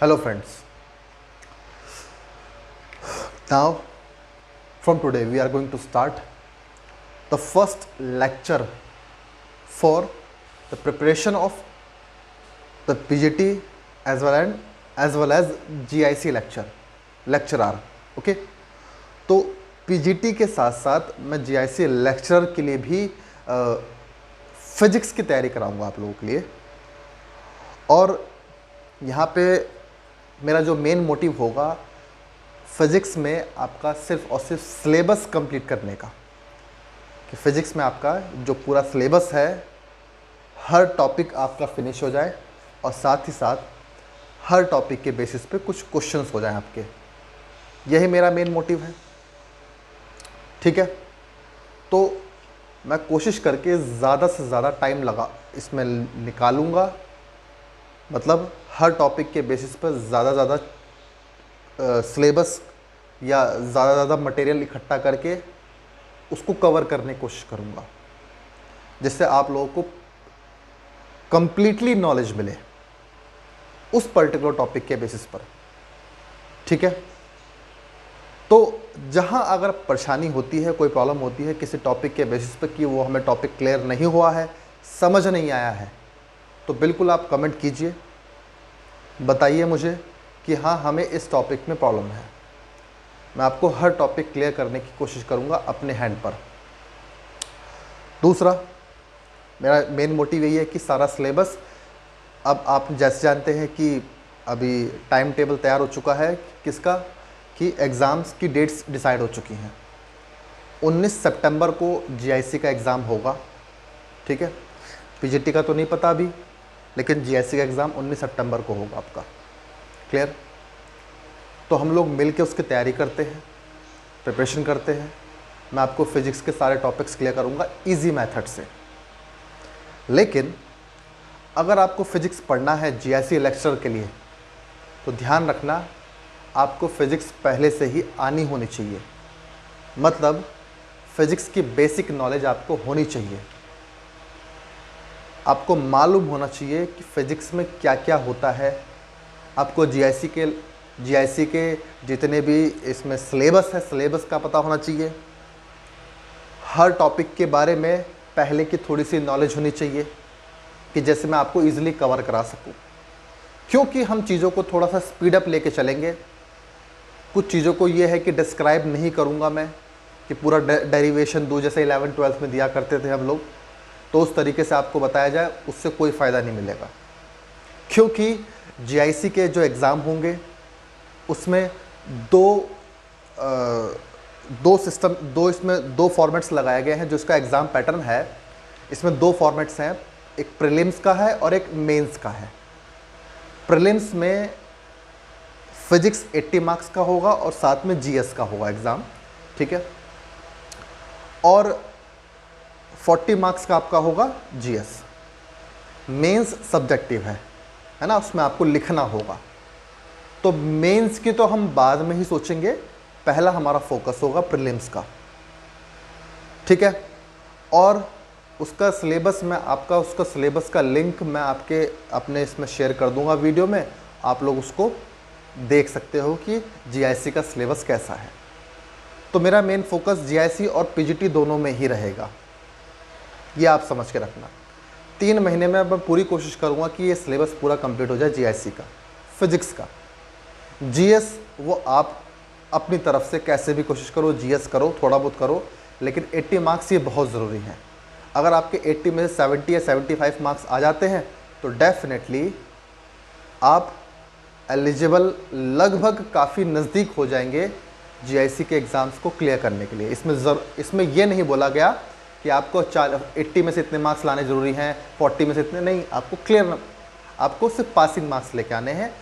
Hello friends. Now from today we are going to start the first lecture for the preparation of the PGT as well as GIC lecture R. Okay, तो PGT के साथ साथ मैं GIC lecturer के लिए भी physics की तैयारी कराऊंगा आप लोगों के लिए। और यहाँ पे मेरा जो मेन मोटिव होगा फिज़िक्स में आपका सिर्फ और सिर्फ सिलेबस कंप्लीट करने का, कि फिज़िक्स में आपका जो पूरा सिलेबस है हर टॉपिक आपका फिनिश हो जाए और साथ ही साथ हर टॉपिक के बेसिस पे कुछ क्वेश्चंस हो जाएं आपके। यही मेरा मेन मोटिव है, ठीक है। तो मैं कोशिश करके ज़्यादा से ज़्यादा टाइम इसमें निकालूंगा, मतलब हर टॉपिक के बेसिस पर ज़्यादा सिलेबस या ज़्यादा मटेरियल इकट्ठा करके उसको कवर करने की कोशिश करूँगा, जिससे आप लोगों को कंप्लीटली नॉलेज मिले उस पर्टिकुलर टॉपिक के बेसिस पर, ठीक है। तो जहाँ अगर परेशानी होती है, कोई प्रॉब्लम होती है किसी टॉपिक के बेसिस पर कि वो हमें टॉपिक क्लियर नहीं हुआ है, समझ नहीं आया है, तो बिल्कुल आप कमेंट कीजिए, बताइए मुझे कि हाँ हमें इस टॉपिक में प्रॉब्लम है। मैं आपको हर टॉपिक क्लियर करने की कोशिश करूँगा अपने हैंड पर। दूसरा मेरा मेन मोटिव यही है कि सारा सिलेबस, अब आप जैसे जानते हैं कि अभी टाइम टेबल तैयार हो चुका है किसका, कि एग्ज़ाम्स की डेट्स डिसाइड हो चुकी हैं। 19 सितंबर को GIC का एग्ज़ाम होगा, ठीक है। PGT का तो नहीं पता अभी, लेकिन GIC का एग्ज़ाम 19 सितंबर को होगा आपका, क्लियर। तो हम लोग मिल के उसकी तैयारी करते हैं, प्रिपरेशन करते हैं। मैं आपको फिज़िक्स के सारे टॉपिक्स क्लियर करूँगा ईजी मेथड से। लेकिन अगर आपको फ़िज़िक्स पढ़ना है GIC लेक्चर के लिए, तो ध्यान रखना आपको फ़िज़िक्स पहले से ही आनी होनी चाहिए, मतलब फ़िज़िक्स की बेसिक नॉलेज आपको होनी चाहिए। आपको मालूम होना चाहिए कि फ़िज़िक्स में क्या क्या होता है। आपको GIC के जितने भी इसमें सिलेबस है, सिलेबस का पता होना चाहिए। हर टॉपिक के बारे में पहले की थोड़ी सी नॉलेज होनी चाहिए, कि जैसे मैं आपको ईज़िली कवर करा सकूं। क्योंकि हम चीज़ों को थोड़ा सा स्पीड अप लेके चलेंगे। कुछ चीज़ों को ये है कि डिस्क्राइब नहीं करूँगा मैं, कि पूरा डेरिवेशन दूँ जैसे 11th-12th में दिया करते थे हम लोग, तो उस तरीके से आपको बताया जाए, उससे कोई फ़ायदा नहीं मिलेगा। क्योंकि GIC के जो एग्ज़ाम होंगे उसमें दो फॉर्मेट्स लगाए गए हैं। जो इसका एग्ज़ाम पैटर्न है, इसमें 2 फॉर्मेट्स हैं, एक प्रीलिम्स का है और एक मेंस का है। प्रीलिम्स में फिज़िक्स 80 मार्क्स का होगा और साथ में GS का होगा एग्ज़ाम, ठीक है। और 40 मार्क्स का आपका होगा GS। मेंस सब्जेक्टिव है ना, उसमें आपको लिखना होगा। तो मेंस की तो हम बाद में ही सोचेंगे, पहला हमारा फोकस होगा प्रीलिम्स का, ठीक है। और उसका सिलेबस उसका सिलेबस का लिंक मैं अपने इसमें शेयर कर दूंगा वीडियो में। आप लोग उसको देख सकते हो कि GIC का सिलेबस कैसा है। तो मेरा मेन फोकस GIC और PGT दोनों में ही रहेगा, ये आप समझ के रखना। 3 महीने में मैं पूरी कोशिश करूँगा कि ये सिलेबस पूरा कंप्लीट हो जाए GIC का। फिज़िक्स का GS वो आप अपनी तरफ से कैसे भी कोशिश करो, GS करो, थोड़ा बहुत करो, लेकिन 80 मार्क्स ये बहुत ज़रूरी हैं। अगर आपके 80 में से 70 या 75 मार्क्स आ जाते हैं तो डेफिनेटली आप एलिजिबल, लगभग काफ़ी नज़दीक हो जाएंगे GIC के एग्ज़ाम्स को क्लियर करने के लिए। इसमें ये नहीं बोला गया कि आपको 80 में से इतने मार्क्स लाने ज़रूरी हैं, 40 में से इतने नहीं। आपको सिर्फ पासिंग मार्क्स लेके आने हैं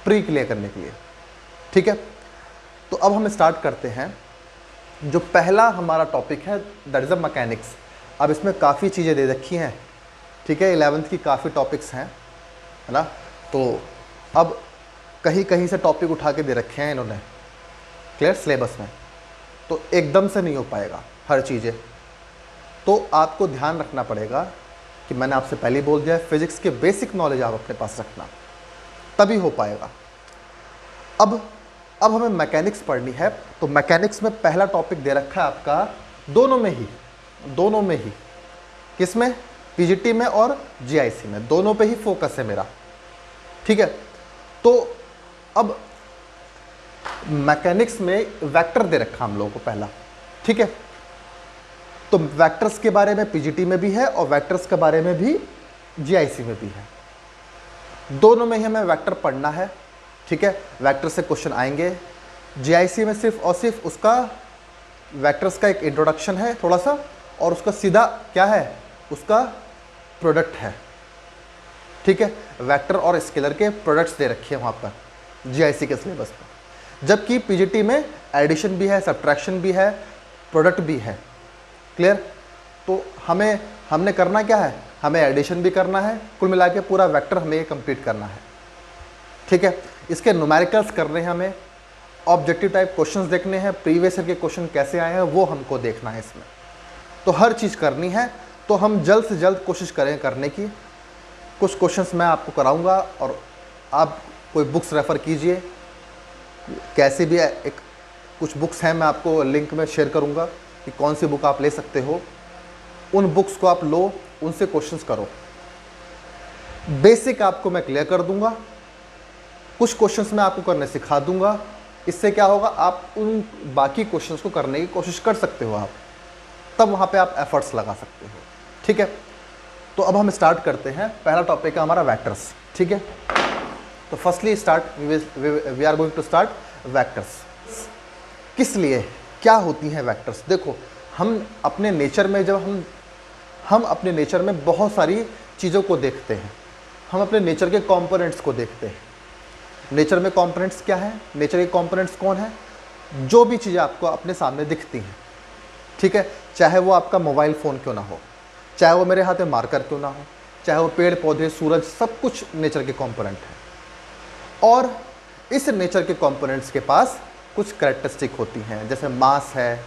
प्री क्लियर करने के लिए, ठीक है। तो अब हम स्टार्ट करते हैं। जो पहला हमारा टॉपिक है दैट इज़ द मैकेनिक्स। अब इसमें काफ़ी चीज़ें दे रखी हैं, ठीक है। 11th की काफ़ी टॉपिक्स हैं, है ना। तो अब कहीं से टॉपिक उठा के दे रखे हैं इन्होंने, क्लियर, सिलेबस में, तो एकदम से नहीं हो पाएगा हर चीज़ें। तो आपको ध्यान रखना पड़ेगा कि मैंने आपसे पहले ही बोल दिया है, फिज़िक्स के बेसिक नॉलेज आप अपने पास रखना, तभी हो पाएगा। अब हमें मैकेनिक्स पढ़नी है, तो मैकेनिक्स में पहला टॉपिक दे रखा है आपका दोनों में ही किसमें, पीजीटी में और जीआईसी में, दोनों पे ही फोकस है मेरा, ठीक है। तो अब मैकेनिक्स में वेक्टर दे रखा हम लोगों को पहला, ठीक है। तो वेक्टर्स के बारे में पीजीटी में भी है और वेक्टर्स के बारे में भी जीआईसी में भी है, दोनों में ही हमें वेक्टर पढ़ना है, ठीक है। वेक्टर से क्वेश्चन आएंगे। जीआईसी में सिर्फ और सिर्फ उसका वेक्टर्स का एक इंट्रोडक्शन है थोड़ा सा, और उसका सीधा क्या है, उसका प्रोडक्ट है, ठीक है। वेक्टर और स्केलर के प्रोडक्ट्स दे रखे हैं वहाँ पर जीआईसी के सिलेबस पर, जबकि पीजीटी में एडिशन भी है, सब्ट्रैक्शन भी है, प्रोडक्ट भी है। क्लियर। तो हमने करना क्या है, हमें एडिशन भी करना है, कुल मिला के पूरा वेक्टर हमें ये कंप्लीट करना है, ठीक है। इसके न्यूमेरिकल्स करने हैं हमें, ऑब्जेक्टिव टाइप क्वेश्चंस देखने हैं, प्रीवियस ईयर के क्वेश्चन कैसे आए हैं वो हमको देखना है इसमें, तो हर चीज़ करनी है। तो हम जल्द से जल्द कोशिश करें करने की। कुछ क्वेश्चंस मैं आपको कराऊंगा और आप कोई बुक्स रेफ़र कीजिए, कैसे भी एक कुछ बुक्स हैं, मैं आपको लिंक में शेयर करूंगा कि कौन सी बुक आप ले सकते हो, उन बुक्स को आप लो, उनसे क्वेश्चंस करो। बेसिक आपको मैं क्लियर कर दूंगा, कुछ क्वेश्चंस मैं आपको करने सिखा दूंगा। इससे क्या होगा, आप उन बाकी क्वेश्चंस को करने की कोशिश कर सकते हो, आप तब वहाँ पे आप एफर्ट्स लगा सकते हो, ठीक है। तो अब हम स्टार्ट करते हैं। पहला टॉपिक है हमारा वेक्टर्स, ठीक है। तो firstly we are going to start vectors. किस लिए, क्या होती हैं वेक्टर्स। देखो, हम अपने नेचर में जब हम अपने नेचर में बहुत सारी चीज़ों को देखते हैं, हम अपने नेचर के कंपोनेंट्स को देखते हैं। नेचर में कंपोनेंट्स क्या है, नेचर के कंपोनेंट्स कौन है, जो भी चीज़ें आपको अपने सामने दिखती हैं, ठीक है। चाहे वो आपका मोबाइल फ़ोन क्यों ना हो, चाहे वो मेरे हाथ में मार्कर क्यों ना हो, चाहे वो पेड़ पौधे, सूरज, सब कुछ नेचर के कंपोनेंट हैं। और इस नेचर के कंपोनेंट्स के पास कुछ कैरेक्टरिस्टिक होती हैं, जैसे मास है,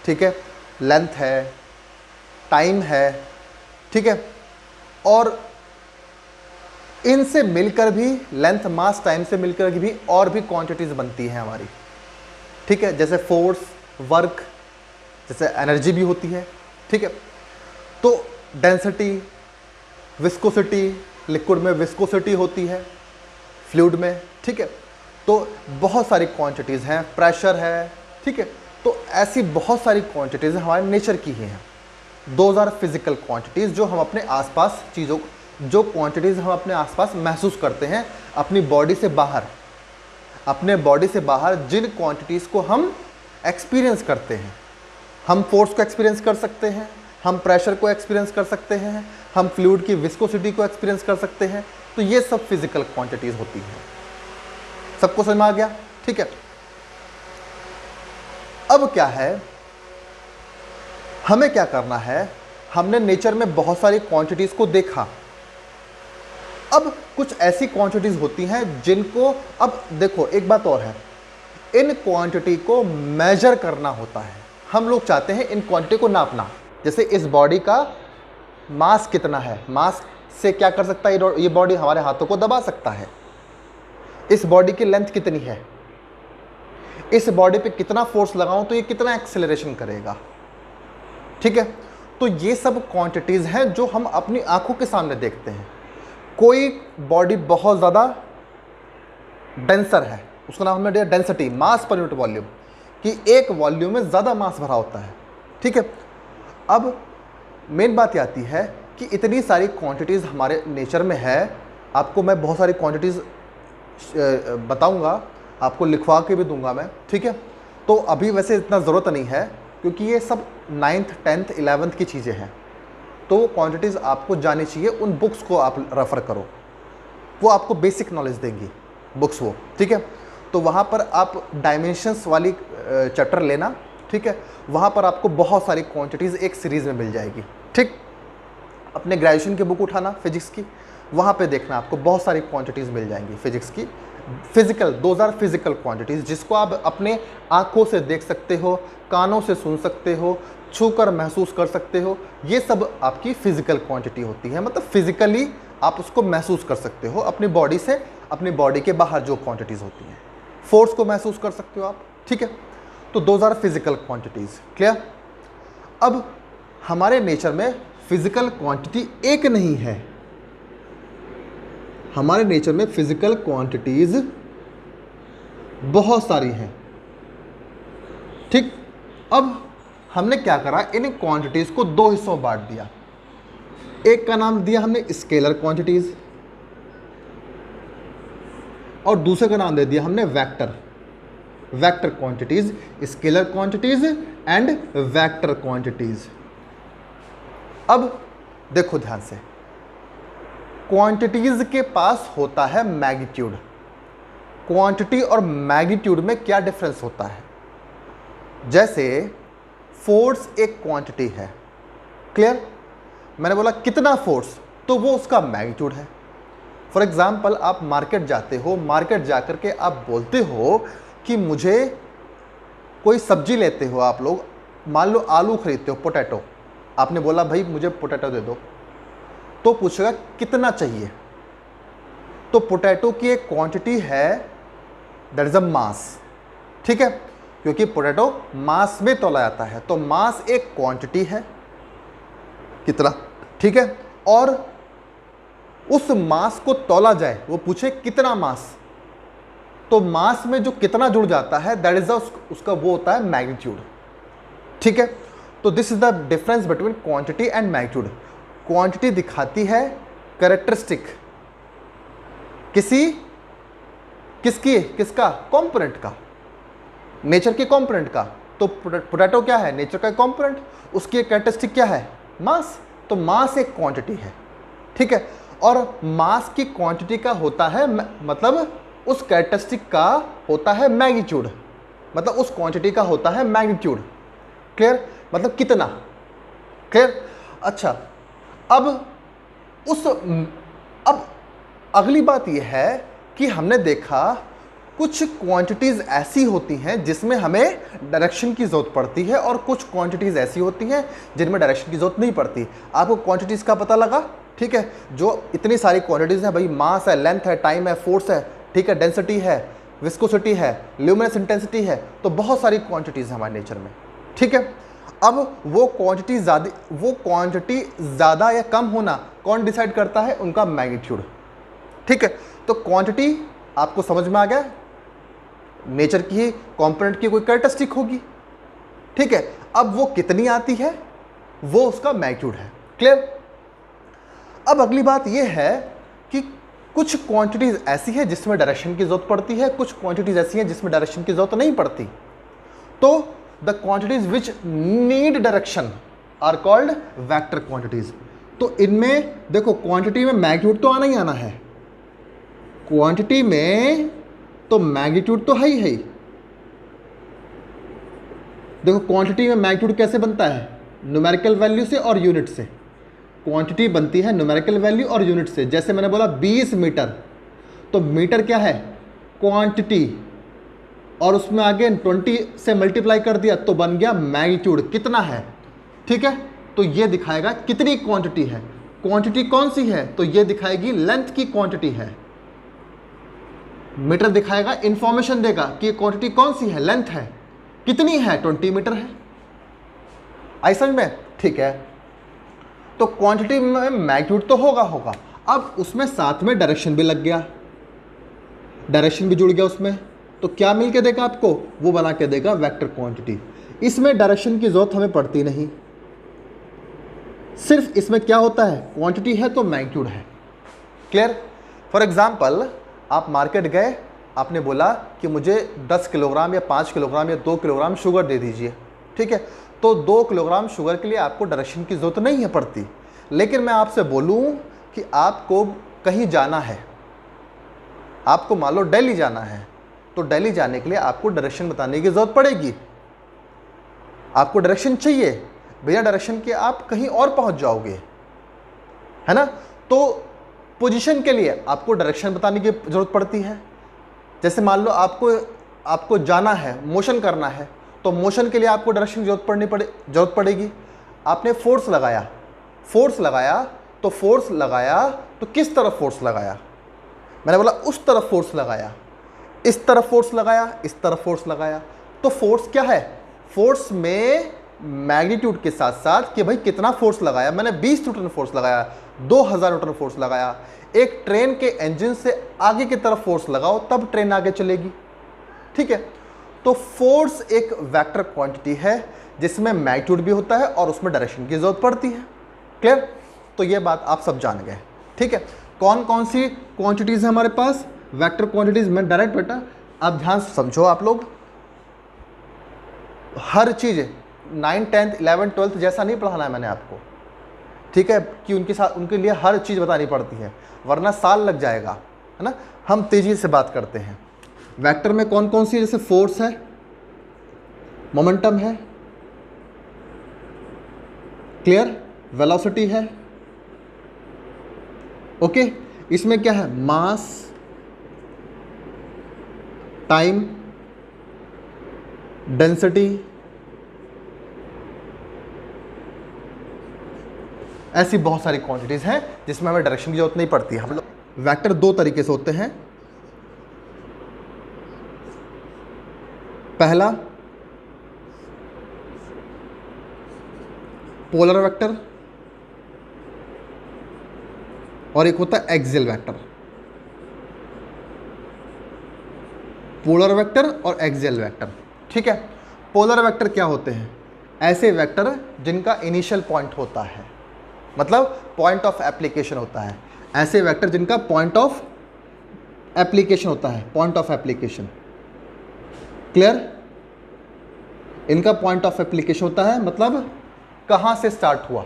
ठीक है, लेंथ है, टाइम है, ठीक है। और इनसे मिलकर भी, लेंथ, मास, टाइम से मिलकर भी और भी क्वांटिटीज़ बनती हैं हमारी, ठीक है। जैसे फोर्स, वर्क, जैसे एनर्जी भी होती है, ठीक है। तो डेंसिटी, विस्कोसिटी, लिक्विड में विस्कोसिटी होती है, फ्लूइड में, ठीक है। तो बहुत सारी क्वांटिटीज़ हैं, प्रेशर है, ठीक है। तो ऐसी बहुत सारी क्वांटिटीज़ हमारे नेचर की ही हैं। दोज आर फिजिकल क्वांटिटीज़, जो हम अपने आसपास चीज़ों, जो क्वांटिटीज़ हम अपने आसपास महसूस करते हैं अपनी बॉडी से बाहर, अपने बॉडी से बाहर जिन क्वांटिटीज़ को हम एक्सपीरियंस करते हैं। हम फोर्स को एक्सपीरियंस कर सकते हैं, हम प्रेशर को एक्सपीरियंस कर सकते हैं, हम फ्लूइड की विस्कोसिटी को एक्सपीरियंस कर सकते हैं। तो ये सब फिजिकल क्वांटिटीज़ होती हैं। सबको समझ में आ गया, ठीक है। अब क्या है, हमें क्या करना है, हमने नेचर में बहुत सारी क्वांटिटीज़ को देखा। अब कुछ ऐसी क्वांटिटीज़ होती हैं जिनको, अब देखो एक बात और है, इन क्वांटिटी को मेजर करना होता है। हम लोग चाहते हैं इन क्वांटिटी को नापना। जैसे इस बॉडी का मास कितना है, मास से क्या कर सकता है, ये बॉडी हमारे हाथों को दबा सकता है। इस बॉडी की लेंथ कितनी है, इस बॉडी पे कितना फोर्स लगाऊं तो ये कितना एक्सेलरेशन करेगा, ठीक है। तो ये सब क्वांटिटीज़ हैं जो हम अपनी आंखों के सामने देखते हैं। कोई बॉडी बहुत ज़्यादा डेंसर है, उसका नाम हमने दिया डेंसिटी, मास पर यूनिट वॉल्यूम, कि एक वॉल्यूम में ज़्यादा मास भरा होता है, ठीक है। अब मेन बात ये आती है कि इतनी सारी क्वांटिटीज़ हमारे नेचर में है। आपको मैं बहुत सारी क्वांटिटीज़ बताऊंगा, आपको लिखवा के भी दूंगा मैं, ठीक है। तो अभी वैसे इतना ज़रूरत नहीं है क्योंकि ये सब 9th 10th 11th की चीज़ें हैं। तो वो क्वांटिटीज़ आपको जानी चाहिए, उन बुक्स को आप रेफ़र करो, वो आपको बेसिक नॉलेज देंगी बुक्स वो, ठीक है। तो वहाँ पर आप डायमेंशंस वाली चैप्टर लेना, ठीक है। वहाँ पर आपको बहुत सारी क्वांटिटीज़ एक सीरीज़ में मिल जाएगी, ठीक। अपने ग्रेजुएशन की बुक उठाना फिजिक्स की, वहाँ पे देखना आपको बहुत सारी क्वांटिटीज़ मिल जाएंगी फिजिक्स की। Physical, those are physical quantities, जिसको आप अपने आँखों से देख सकते हो, कानों से सुन सकते हो, छूकर महसूस कर सकते हो। ये सब आपकी फिजिकल क्वांटिटी होती है, मतलब फिजिकली आप उसको महसूस कर सकते हो अपनी बॉडी से, अपनी बॉडी के बाहर जो क्वांटिटीज़ होती हैं, फोर्स को महसूस कर सकते हो आप, ठीक है। तो those are physical quantities, clear. अब हमारे नेचर में फिजिकल क्वांटिटी एक नहीं है, हमारे नेचर में फिजिकल क्वांटिटीज बहुत सारी हैं, ठीक। अब हमने क्या करा, इन क्वांटिटीज को दो हिस्सों में बांट दिया। एक का नाम दिया हमने स्केलर क्वांटिटीज और दूसरे का नाम दे दिया हमने vector quantities, scalar quantities and vector quantities. अब देखो ध्यान से, क्वांटिटीज के पास होता है मैग्नीट्यूड। क्वांटिटी और मैग्नीट्यूड में क्या डिफरेंस होता है? जैसे फोर्स एक क्वांटिटी है, क्लियर। मैंने बोला कितना फोर्स, तो वो उसका मैग्नीट्यूड है। फॉर एग्जाम्पल आप मार्केट जाते हो, मार्केट जाकर के आप बोलते हो कि मुझे कोई सब्जी लेते हो आप लोग, मान लो आलू खरीदते हो, पोटैटो, आपने बोला भाई मुझे पोटैटो दे दो, तो पूछेगा कितना चाहिए। तो पोटैटो की एक क्वांटिटी है, दैट इज अ मास, ठीक है, क्योंकि पोटैटो मास में तोला जाता है, तो मास एक क्वांटिटी है, कितना, ठीक है। और उस मास को तोला जाए, वो पूछे कितना मास, तो मास में जो कितना जुड़ जाता है दैट इज उसका वो होता है मैग्नीट्यूड, ठीक है। तो this is the difference between quantity and magnitude. Quantity दिखाती है कैरेक्टरिस्टिक किसका कंपोनेंट का, नेचर के कंपोनेंट का। तो पोटैटो क्या है, नेचर का कंपोनेंट, उसकी एक कैरेक्टरिस्टिक क्या है, मास। तो मास एक क्वांटिटी है, ठीक है। और मास की क्वांटिटी का होता है मतलब उस कैरेक्टरिस्टिक का होता है मैग्नीट्यूड, मतलब उस क्वांटिटी का होता है मैग्नीट्यूड, क्लियर, मतलब कितना, क्लियर। अच्छा, अब अगली बात यह है कि हमने देखा कुछ क्वांटिटीज ऐसी होती हैं जिसमें हमें डायरेक्शन की जरूरत पड़ती है और कुछ क्वांटिटीज ऐसी होती हैं जिनमें डायरेक्शन की जरूरत नहीं पड़ती। आपको क्वांटिटीज का पता लगा, ठीक है। जो इतनी सारी क्वांटिटीज हैं भाई, मास है, लेंथ है, टाइम है, फोर्स है, ठीक है, डेंसिटी है, विस्कोसिटी है, ल्यूमिनस इंटेंसिटी है, तो बहुत सारी क्वांटिटीज हैं हमारे नेचर में, ठीक है। अब वो क्वांटिटी ज़्यादा या कम होना कौन डिसाइड करता है, उनका मैग्नीट्यूड, ठीक है। तो क्वांटिटी आपको समझ में आ गया, नेचर की ही कंपोनेंट की कोई कैरेक्टरिस्टिक होगी, ठीक है। अब वो कितनी आती है, वो उसका मैग्नीट्यूड है, क्लियर। अब अगली बात ये है कि कुछ क्वांटिटीज ऐसी है जिसमें डायरेक्शन की जरूरत पड़ती है, कुछ क्वांटिटीज ऐसी हैं जिसमें डायरेक्शन की जरूरत नहीं पड़ती। तो the quantities which need direction are called vector quantities. तो इनमें देखो, क्वांटिटी में मैग्नीट्यूड तो आना ही आना है, क्वांटिटी में तो मैग्नीट्यूड तो है ही। देखो क्वांटिटी में मैग्नीट्यूड कैसे बनता है, न्यूमेरिकल वैल्यू से और यूनिट से। क्वांटिटी बनती है न्यूमेरिकल वैल्यू और यूनिट से। जैसे मैंने बोला 20 मीटर, तो मीटर क्या है, क्वांटिटी, और उसमें आगे 20 से मल्टीप्लाई कर दिया तो बन गया मैग्नीट्यूड, कितना है, ठीक है। तो ये दिखाएगा कितनी क्वांटिटी है। क्वांटिटी कौन सी है, तो ये दिखाएगी लेंथ की क्वांटिटी है। मीटर दिखाएगा, इंफॉर्मेशन देगा कि क्वांटिटी कौन सी है, लेंथ है, कितनी है, 20 मीटर है। आई समझ में, ठीक है। तो क्वांटिटी में मैग्नीट्यूड तो होगा। अब उसमें साथ में डायरेक्शन भी लग गया, डायरेक्शन भी जुड़ गया उसमें, तो क्या मिल के देगा आपको, वो बना के देगा वेक्टर क्वांटिटी। इसमें डायरेक्शन की जरूरत हमें पड़ती नहीं, सिर्फ इसमें क्या होता है, क्वांटिटी है तो मैग्नीट्यूड है, क्लियर। फॉर एग्जाम्पल आप मार्केट गए, आपने बोला कि मुझे 10 किलोग्राम या 5 किलोग्राम या 2 किलोग्राम शुगर दे दीजिए, ठीक है। तो 2 किलोग्राम शुगर के लिए आपको डायरेक्शन की ज़रूरत नहीं है पड़ती। लेकिन मैं आपसे बोलूं कि आपको कहीं जाना है, आपको मान लो दिल्ली जाना है, तो दिल्ली जाने के लिए आपको डायरेक्शन बताने की ज़रूरत पड़ेगी। आपको डायरेक्शन चाहिए, बिना डायरेक्शन के आप कहीं और पहुंच जाओगे, है ना। तो पोजीशन के लिए आपको डायरेक्शन बताने की ज़रूरत पड़ती है। जैसे मान लो आपको जाना है, मोशन करना है, तो मोशन के लिए आपको डायरेक्शन की जरूरत पड़ेगी। आपने फोर्स लगाया तो किस तरफ फोर्स लगाया, मैंने बोला उस तरफ फोर्स लगाया। इस तरफ फोर्स लगाया, इस तरफ फोर्स लगाया, तो फोर्स क्या है, फोर्स में मैग्नीट्यूड के साथ साथ कि भाई कितना फोर्स लगाया, मैंने 20 न्यूटन फोर्स लगाया, 2000 न्यूटन फोर्स लगाया। एक ट्रेन के इंजन से आगे की तरफ फोर्स लगाओ तब ट्रेन आगे चलेगी, ठीक है। तो फोर्स एक वेक्टर क्वांटिटी है जिसमें मैग्नीट्यूड भी होता है और उसमें डायरेक्शन की जरूरत पड़ती है। क्लियर? तो ये बात आप सब जान गए, ठीक है। कौन कौन सी क्वांटिटीज है हमारे पास, वेक्टर क्वांटिटीज में डायरेक्ट बेटा अब ध्यान से समझो आप लोग, हर चीज 9th 10th 11th 12th जैसा नहीं पढ़ाना है मैंने आपको, ठीक है, कि उनके साथ उनके लिए हर चीज बतानी पड़ती है वरना साल लग जाएगा, है ना। हम तेजी से बात करते हैं। वेक्टर में कौन कौन सी, जैसे फोर्स है, मोमेंटम है, क्लियर, वेलोसिटी है, ओके। इसमें क्या है, मास, टाइम, डेंसिटी, ऐसी बहुत सारी क्वांटिटीज हैं जिसमें हमें डायरेक्शन की जरूरत नहीं पड़ती। हम लोग वेक्टर दो तरीके से होते हैं, पहला पोलर वेक्टर और एक होता है एक्सियल वेक्टर। पोलर वेक्टर और एक्सियल वेक्टर, ठीक है। पोलर वेक्टर क्या होते हैं, ऐसे वेक्टर जिनका इनिशियल पॉइंट होता है, मतलब पॉइंट ऑफ एप्लीकेशन होता है, ऐसे वेक्टर जिनका पॉइंट ऑफ एप्लीकेशन होता है, पॉइंट ऑफ एप्लीकेशन, क्लियर। इनका पॉइंट ऑफ एप्लीकेशन होता है मतलब कहां से स्टार्ट हुआ,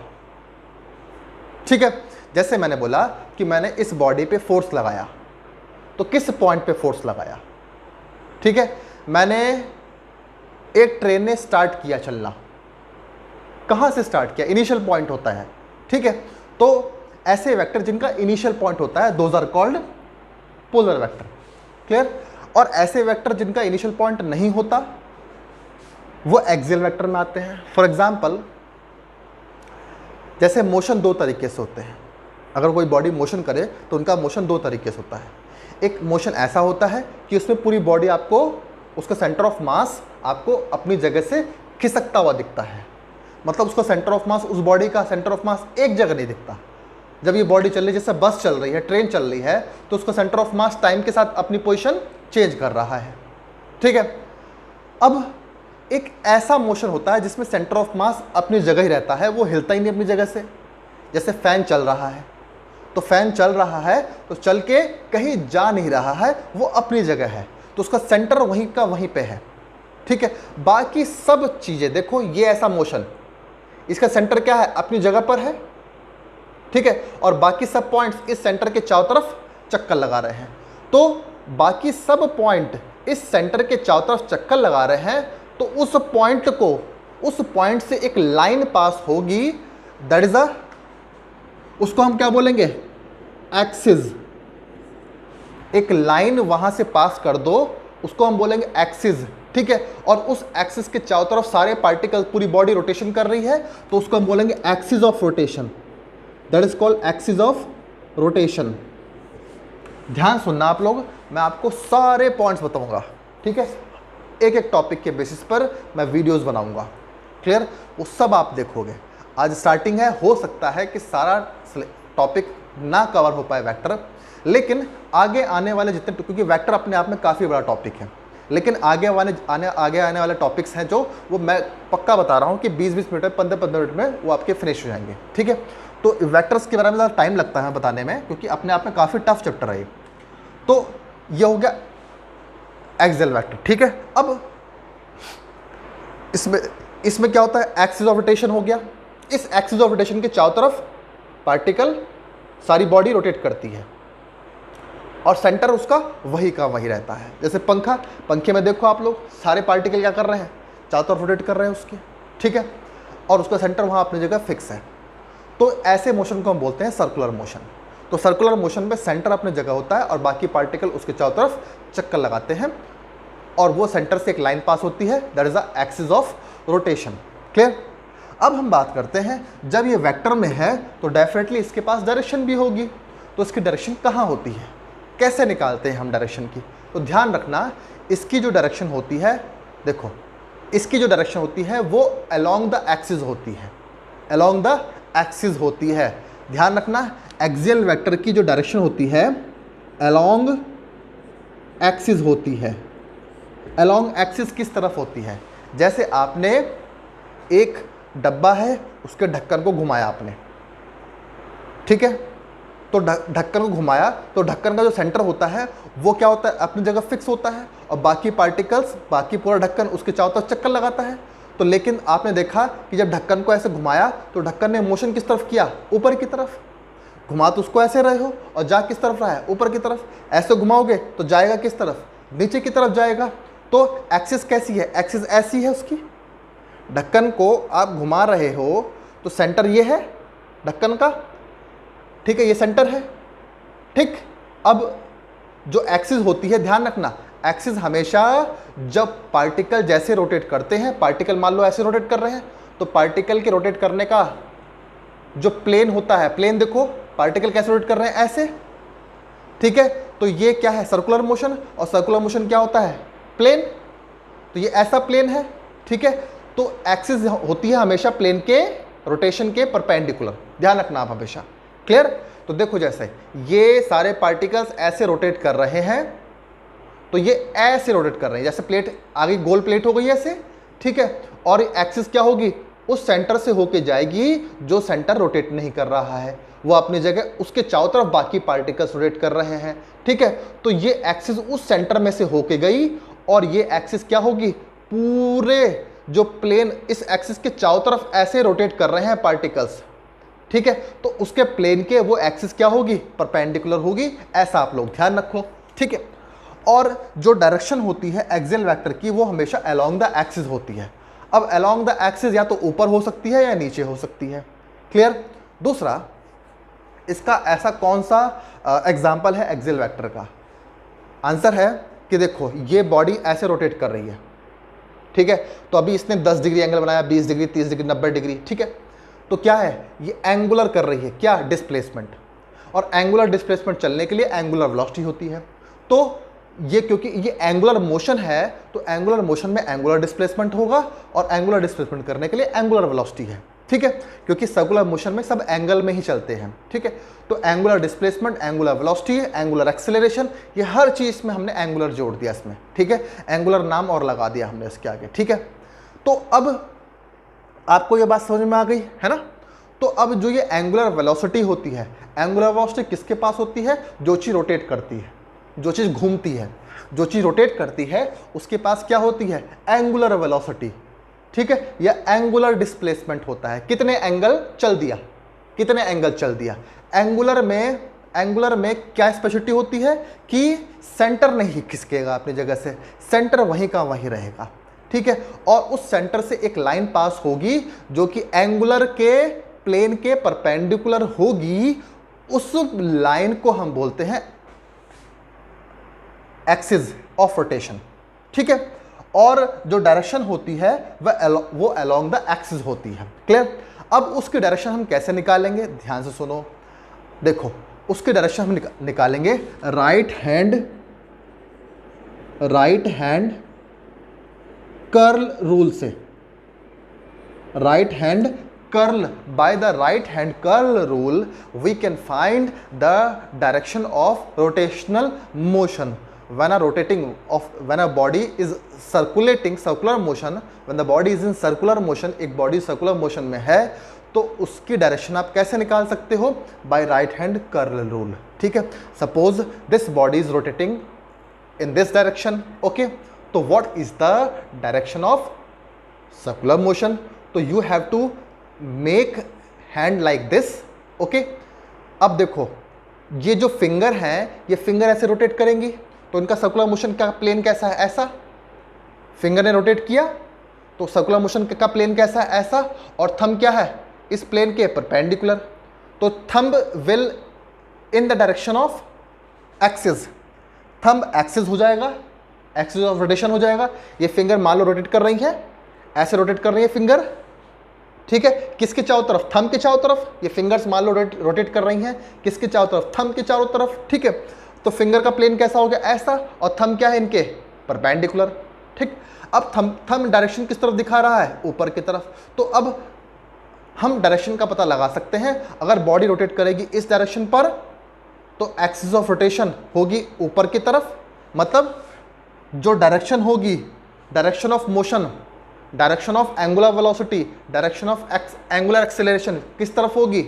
ठीक है। जैसे मैंने बोला कि मैंने इस बॉडी पे फोर्स लगाया, तो किस पॉइंट पे फोर्स लगाया, ठीक है। मैंने एक ट्रेन ने स्टार्ट किया चलना, कहां से स्टार्ट किया, इनिशियल पॉइंट होता है, ठीक है। तो ऐसे वेक्टर जिनका इनिशियल पॉइंट होता है those are called polar vector, clear. और ऐसे वेक्टर जिनका इनिशियल पॉइंट नहीं होता वो एक्सियल वेक्टर में आते हैं। फॉर एग्जाम्पल, जैसे मोशन दो तरीके से होते हैं, अगर कोई बॉडी मोशन करे तो उनका मोशन दो तरीके से होता है। एक मोशन ऐसा होता है कि उसमें पूरी बॉडी आपको, उसका सेंटर ऑफ मास आपको अपनी जगह से खिसकता हुआ दिखता है, मतलब उसका सेंटर ऑफ मास, उस बॉडी का सेंटर ऑफ मास एक जगह नहीं दिखता। जब ये बॉडी चल रही है, जैसे बस चल रही है, ट्रेन चल रही है, तो उसका सेंटर ऑफ मास टाइम के साथ अपनी पोजीशन चेंज कर रहा है, ठीक है। अब एक ऐसा मोशन होता है जिसमें सेंटर ऑफ मास अपनी जगह ही रहता है, वो हिलता ही नहीं अपनी जगह से। जैसे फैन चल रहा है, तो फैन चल रहा है तो चल के कहीं जा नहीं रहा है, वो अपनी जगह है, तो उसका सेंटर वहीं का वहीं पे है, ठीक है। बाकी सब चीजें देखो, ये ऐसा मोशन, इसका सेंटर क्या है, अपनी जगह पर है, ठीक है। और बाकी सब पॉइंट्स इस सेंटर के चारों तरफ चक्कर लगा रहे हैं, तो बाकी सब पॉइंट इस सेंटर के चारों तरफ चक्कर लगा रहे हैं, तो उस पॉइंट को, उस पॉइंट से एक लाइन पास होगी, दैट इज अ, उसको हम क्या बोलेंगे, एक्सिस। एक लाइन वहां से पास कर दो, उसको हम बोलेंगे एक्सिस, ठीक है। और उस एक्सिस के चारों तरफ सारे पार्टिकल, पूरी बॉडी रोटेशन कर रही है, तो उसको हम बोलेंगे axis of rotation, that is called axis of rotation. ध्यान सुनना आप लोग, मैं आपको सारे पॉइंट्स बताऊंगा, ठीक है। एक एक टॉपिक के बेसिस पर मैं वीडियोस बनाऊंगा, क्लियर, वो सब आप देखोगे। आज स्टार्टिंग है, हो सकता है कि सारा टॉपिक ना कवर हो पाए वेक्टर, लेकिन आगे आने वाले जितने, क्योंकि वेक्टर अपने आप में काफ़ी बड़ा टॉपिक है, लेकिन आगे आने वाले टॉपिक्स हैं जो, वो मैं पक्का बता रहा हूँ कि 20-20 मिनट में, 15-15 मिनट में वो आपके फिनिश हो जाएंगे, ठीक है। तो वेक्टर्स के बारे में ज़्यादा टाइम लगता है बताने में, क्योंकि अपने आप में काफ़ी टफ चैप्टर है ये। तो ये हो गया एक्सियल वेक्टर, ठीक है। अब इसमें क्या होता है, एक्सिस ऑफ रोटेशन हो गया। इस एक्सिस ऑफ रोटेशन के चारों तरफ पार्टिकल, सारी बॉडी रोटेट करती है और सेंटर उसका वही का वही रहता है। जैसे पंखा, पंखे में देखो आप लोग, सारे पार्टिकल क्या कर रहे हैं, चारों तरफ रोटेट कर रहे हैं उसके, ठीक है, और उसका सेंटर वहाँ अपनी जगह फिक्स है। तो ऐसे मोशन को हम बोलते हैं सर्कुलर मोशन। तो सर्कुलर मोशन में सेंटर अपनी जगह होता है और बाकी पार्टिकल उसके चारों तरफ चक्कर लगाते हैं, और वो सेंटर से एक लाइन पास होती है, that is the axis of rotation, clear. अब हम बात करते हैं, जब ये वेक्टर में है तो डेफिनेटली इसके पास डायरेक्शन भी होगी, तो इसकी डायरेक्शन कहाँ होती है, कैसे निकालते हैं हम डायरेक्शन की। तो ध्यान रखना इसकी जो डायरेक्शन होती है, देखो इसकी जो डायरेक्शन होती है वो अलोंग द एक्सिस होती है, अलोंग द एक्सिस होती है। ध्यान रखना एक्सियल वेक्टर की जो डायरेक्शन होती है अलोंग एक्सिस होती है। अलोंग एक्सिस किस तरफ होती है? जैसे आपने एक डब्बा है, उसके ढक्कन को घुमाया आपने, ठीक है, तो ढक्कन को घुमाया तो ढक्कन का जो सेंटर होता है वो क्या होता है, अपनी जगह फिक्स होता है, और बाकी पार्टिकल्स, बाकी पूरा ढक्कन उसके चारों तरफ चक्कर लगाता है। तो लेकिन आपने देखा कि जब ढक्कन को ऐसे घुमाया तो ढक्कन ने मोशन किस तरफ किया? ऊपर की तरफ। घुमा तो उसको ऐसे रहे हो और जा किस तरफ रहा है? ऊपर की तरफ। ऐसे घुमाओगे तो जाएगा किस तरफ? नीचे की तरफ जाएगा। तो एक्सिस कैसी है? एक्सिस ऐसी है उसकी। ढक्कन को आप घुमा रहे हो तो सेंटर ये है ढक्कन का, ठीक है, ये सेंटर है, ठीक। अब जो एक्सिस होती है, ध्यान रखना एक्सिस हमेशा जब पार्टिकल जैसे रोटेट करते हैं, पार्टिकल मान लो ऐसे रोटेट कर रहे हैं, तो पार्टिकल के रोटेट करने का जो प्लेन होता है, प्लेन देखो पार्टिकल कैसे रोटेट कर रहे हैं, ऐसे, ठीक है। तो ये क्या है? सर्कुलर मोशन, और सर्कुलर मोशन क्या होता है? प्लेन। तो ये ऐसा प्लेन है, ठीक है। तो एक्सिस होती है हमेशा प्लेन के रोटेशन के परपेंडिकुलर, ध्यान रखना आप हमेशा। क्लियर? तो देखो जैसे ये सारे पार्टिकल्स ऐसे रोटेट कर रहे हैं, तो ये ऐसे रोटेट कर रहे हैं, जैसे प्लेट आगे गोल प्लेट हो गई ऐसे, ठीक है। और एक्सिस क्या होगी? उस सेंटर से होके जाएगी जो सेंटर रोटेट नहीं कर रहा है, वो अपनी जगह, उसके चारों तरफ बाकी पार्टिकल्स रोटेट कर रहे हैं, ठीक है। तो ये एक्सिस उस सेंटर में से होके गई, और ये एक्सिस क्या होगी? पूरे जो प्लेन इस एक्सिस के चारों तरफ ऐसे रोटेट कर रहे हैं पार्टिकल्स, ठीक है। तो उसके प्लेन के वो एक्सिस क्या होगी? परपेंडिकुलर होगी। ऐसा आप लोग ध्यान रखो, ठीक है। और जो डायरेक्शन होती है एक्सियल वेक्टर की, वो हमेशा अलोंग द एक्सिस होती है। अब अलोंग द एक्सिस या तो ऊपर हो सकती है या नीचे हो सकती है। क्लियर? दूसरा, इसका ऐसा कौन सा एग्जाम्पल है एक्सियल वेक्टर का? आंसर है कि देखो ये बॉडी ऐसे रोटेट कर रही है, ठीक है। तो अभी इसने 10 डिग्री एंगल बनाया, 20 डिग्री, 30 डिग्री, 90 डिग्री, ठीक है। तो क्या है? ये एंगुलर कर रही है, क्या? डिस्प्लेसमेंट। और एंगुलर डिस्प्लेसमेंट चलने के लिए एंगुलर वेलोसिटी होती है। तो ये क्योंकि ये एंगुलर मोशन है, तो एंगुलर मोशन में एंगुलर डिस्प्लेसमेंट होगा, और एंगुलर डिस्प्लेसमेंट करने के लिए एंगुलर वेलोसिटी है, ठीक है। क्योंकि सर्कुलर मोशन में सब एंगल में ही चलते हैं, ठीक है। तो angular displacement, angular velocity, angular acceleration, ये हर चीज़ में हमने एंगुलर जोड़ दिया इसमें, ठीक है। एंगुलर नाम और लगा दिया हमने इसके आगे, ठीक है। तो अब आपको ये बात समझ में आ गई है ना? तो अब जो ये एंगुलर वेलोसिटी होती है, एंगुलर वेलोसिटी किसके पास होती है? जो चीज़ रोटेट करती है, जो चीज़ घूमती है, जो चीज़ रोटेट करती है, उसके पास क्या होती है? एंगुलर वेलोसिटी, ठीक है। या एंगुलर डिस्प्लेसमेंट होता है। कितने एंगल चल दिया, कितने एंगल चल दिया। एंगुलर में क्या स्पेशलिटी होती है कि सेंटर नहीं खिसकेगा अपनी जगह से, सेंटर वहीं का वहीं रहेगा, ठीक है। और उस सेंटर से एक लाइन पास होगी जो कि एंगुलर के प्लेन के परपेंडिकुलर होगी। उस लाइन को हम बोलते हैं एक्सिस ऑफ रोटेशन, ठीक है। और जो डायरेक्शन होती है वो अलोंग द एक्सिस होती है। क्लियर? अब उसकी डायरेक्शन हम कैसे निकालेंगे? ध्यान से सुनो। देखो उसकी डायरेक्शन हम निकालेंगे राइट हैंड कर्ल रूल से। Right hand curl, by the right hand curl rule we can find the direction of rotational motion when a body is circulating, circular motion, when the body is in circular motion, एक body circular motion में है, तो उसकी direction आप कैसे निकाल सकते हो? By right hand curl rule, ठीक है। Suppose this body is rotating in this direction, okay. तो what is the direction of circular motion? तो you have to make hand like this, okay. अब देखो ये जो फिंगर हैं, ये फिंगर ऐसे रोटेट करेंगी, तो इनका सर्कुलर मोशन का प्लेन कैसा है? ऐसा। फिंगर ने रोटेट किया तो सर्कुलर मोशन का प्लेन कैसा है? ऐसा। और थंब क्या है? इस प्लेन के परपेंडिकुलर। तो thumb will in the direction of axis, thumb axis हो जाएगा, एक्सिस ऑफ रोटेशन हो जाएगा। ये फिंगर मान लो रोटेट कर रही है, ऐसे रोटेट कर रही है फिंगर, ठीक है। किसके चारों तरफ? थंब के चारों तरफ। ये फिंगर्स मान लो रोटेट कर रही हैं किसके चारों तरफ? थंब के चारों तरफ, ठीक है। तो फिंगर का प्लेन कैसा हो गया, ऐसा, और थंब क्या है इनके, परपेंडिकुलर। ठीक, अब थंब डायरेक्शन किस तरफ दिखा रहा है, ऊपर की तरफ। तो अब हम डायरेक्शन का पता लगा सकते हैं, अगर बॉडी रोटेट करेगी इस डायरेक्शन पर तो एक्सिस ऑफ रोटेशन होगी ऊपर की तरफ, मतलब जो डायरेक्शन होगी, direction of motion, direction of angular velocity, direction of angular acceleration किस तरफ होगी,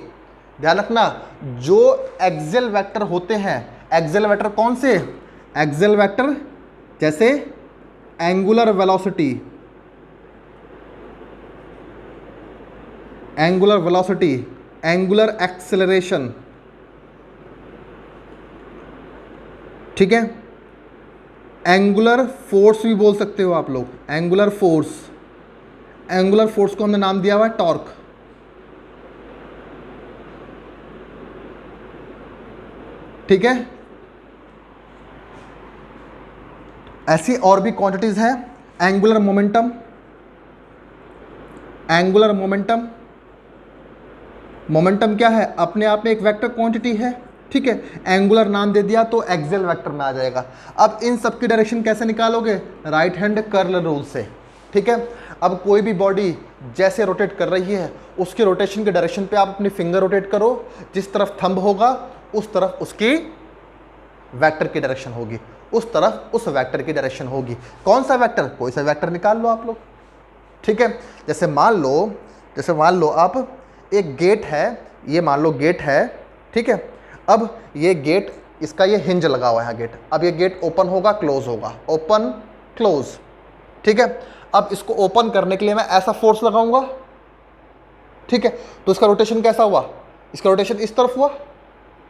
ध्यान रखना, जो एक्सियल वेक्टर होते हैं, एक्सियल वेक्टर कौन से, एक्सियल वेक्टर जैसे angular velocity, angular velocity, angular acceleration, ठीक है, एंगुलर फोर्स भी बोल सकते हो आप लोग, एंगुलर फोर्स, एंगुलर फोर्स को हमने नाम दिया हुआ है टॉर्क। ठीक है, ऐसी और भी क्वांटिटीज हैं, angular momentum, angular momentum, momentum क्या है, अपने आप में एक वेक्टर क्वांटिटी है। ठीक है, एंगुलर नाम दे दिया तो एक्सियल वेक्टर में आ जाएगा। अब इन सब की डायरेक्शन कैसे निकालोगे, राइट हैंड कर्ल रूल से। ठीक है, अब कोई भी बॉडी जैसे रोटेट कर रही है उसके रोटेशन के डायरेक्शन पे आप अपनी फिंगर रोटेट करो, जिस तरफ थंब होगा उस तरफ उसकी वेक्टर की डायरेक्शन होगी, उस तरफ उस वेक्टर की डायरेक्शन होगी। कौन सा वेक्टर, कोई सा वेक्टर निकाल लो आप लोग। ठीक है, जैसे मान लो आप एक गेट है, ये मान लो गेट है। ठीक है, अब ये गेट, इसका ये हिंज लगा हुआ है गेट, अब ये गेट ओपन होगा, क्लोज होगा, ओपन क्लोज। ठीक है, अब इसको ओपन करने के लिए मैं ऐसा फोर्स लगाऊंगा। ठीक है, तो इसका रोटेशन कैसा हुआ, इसका रोटेशन इस तरफ हुआ,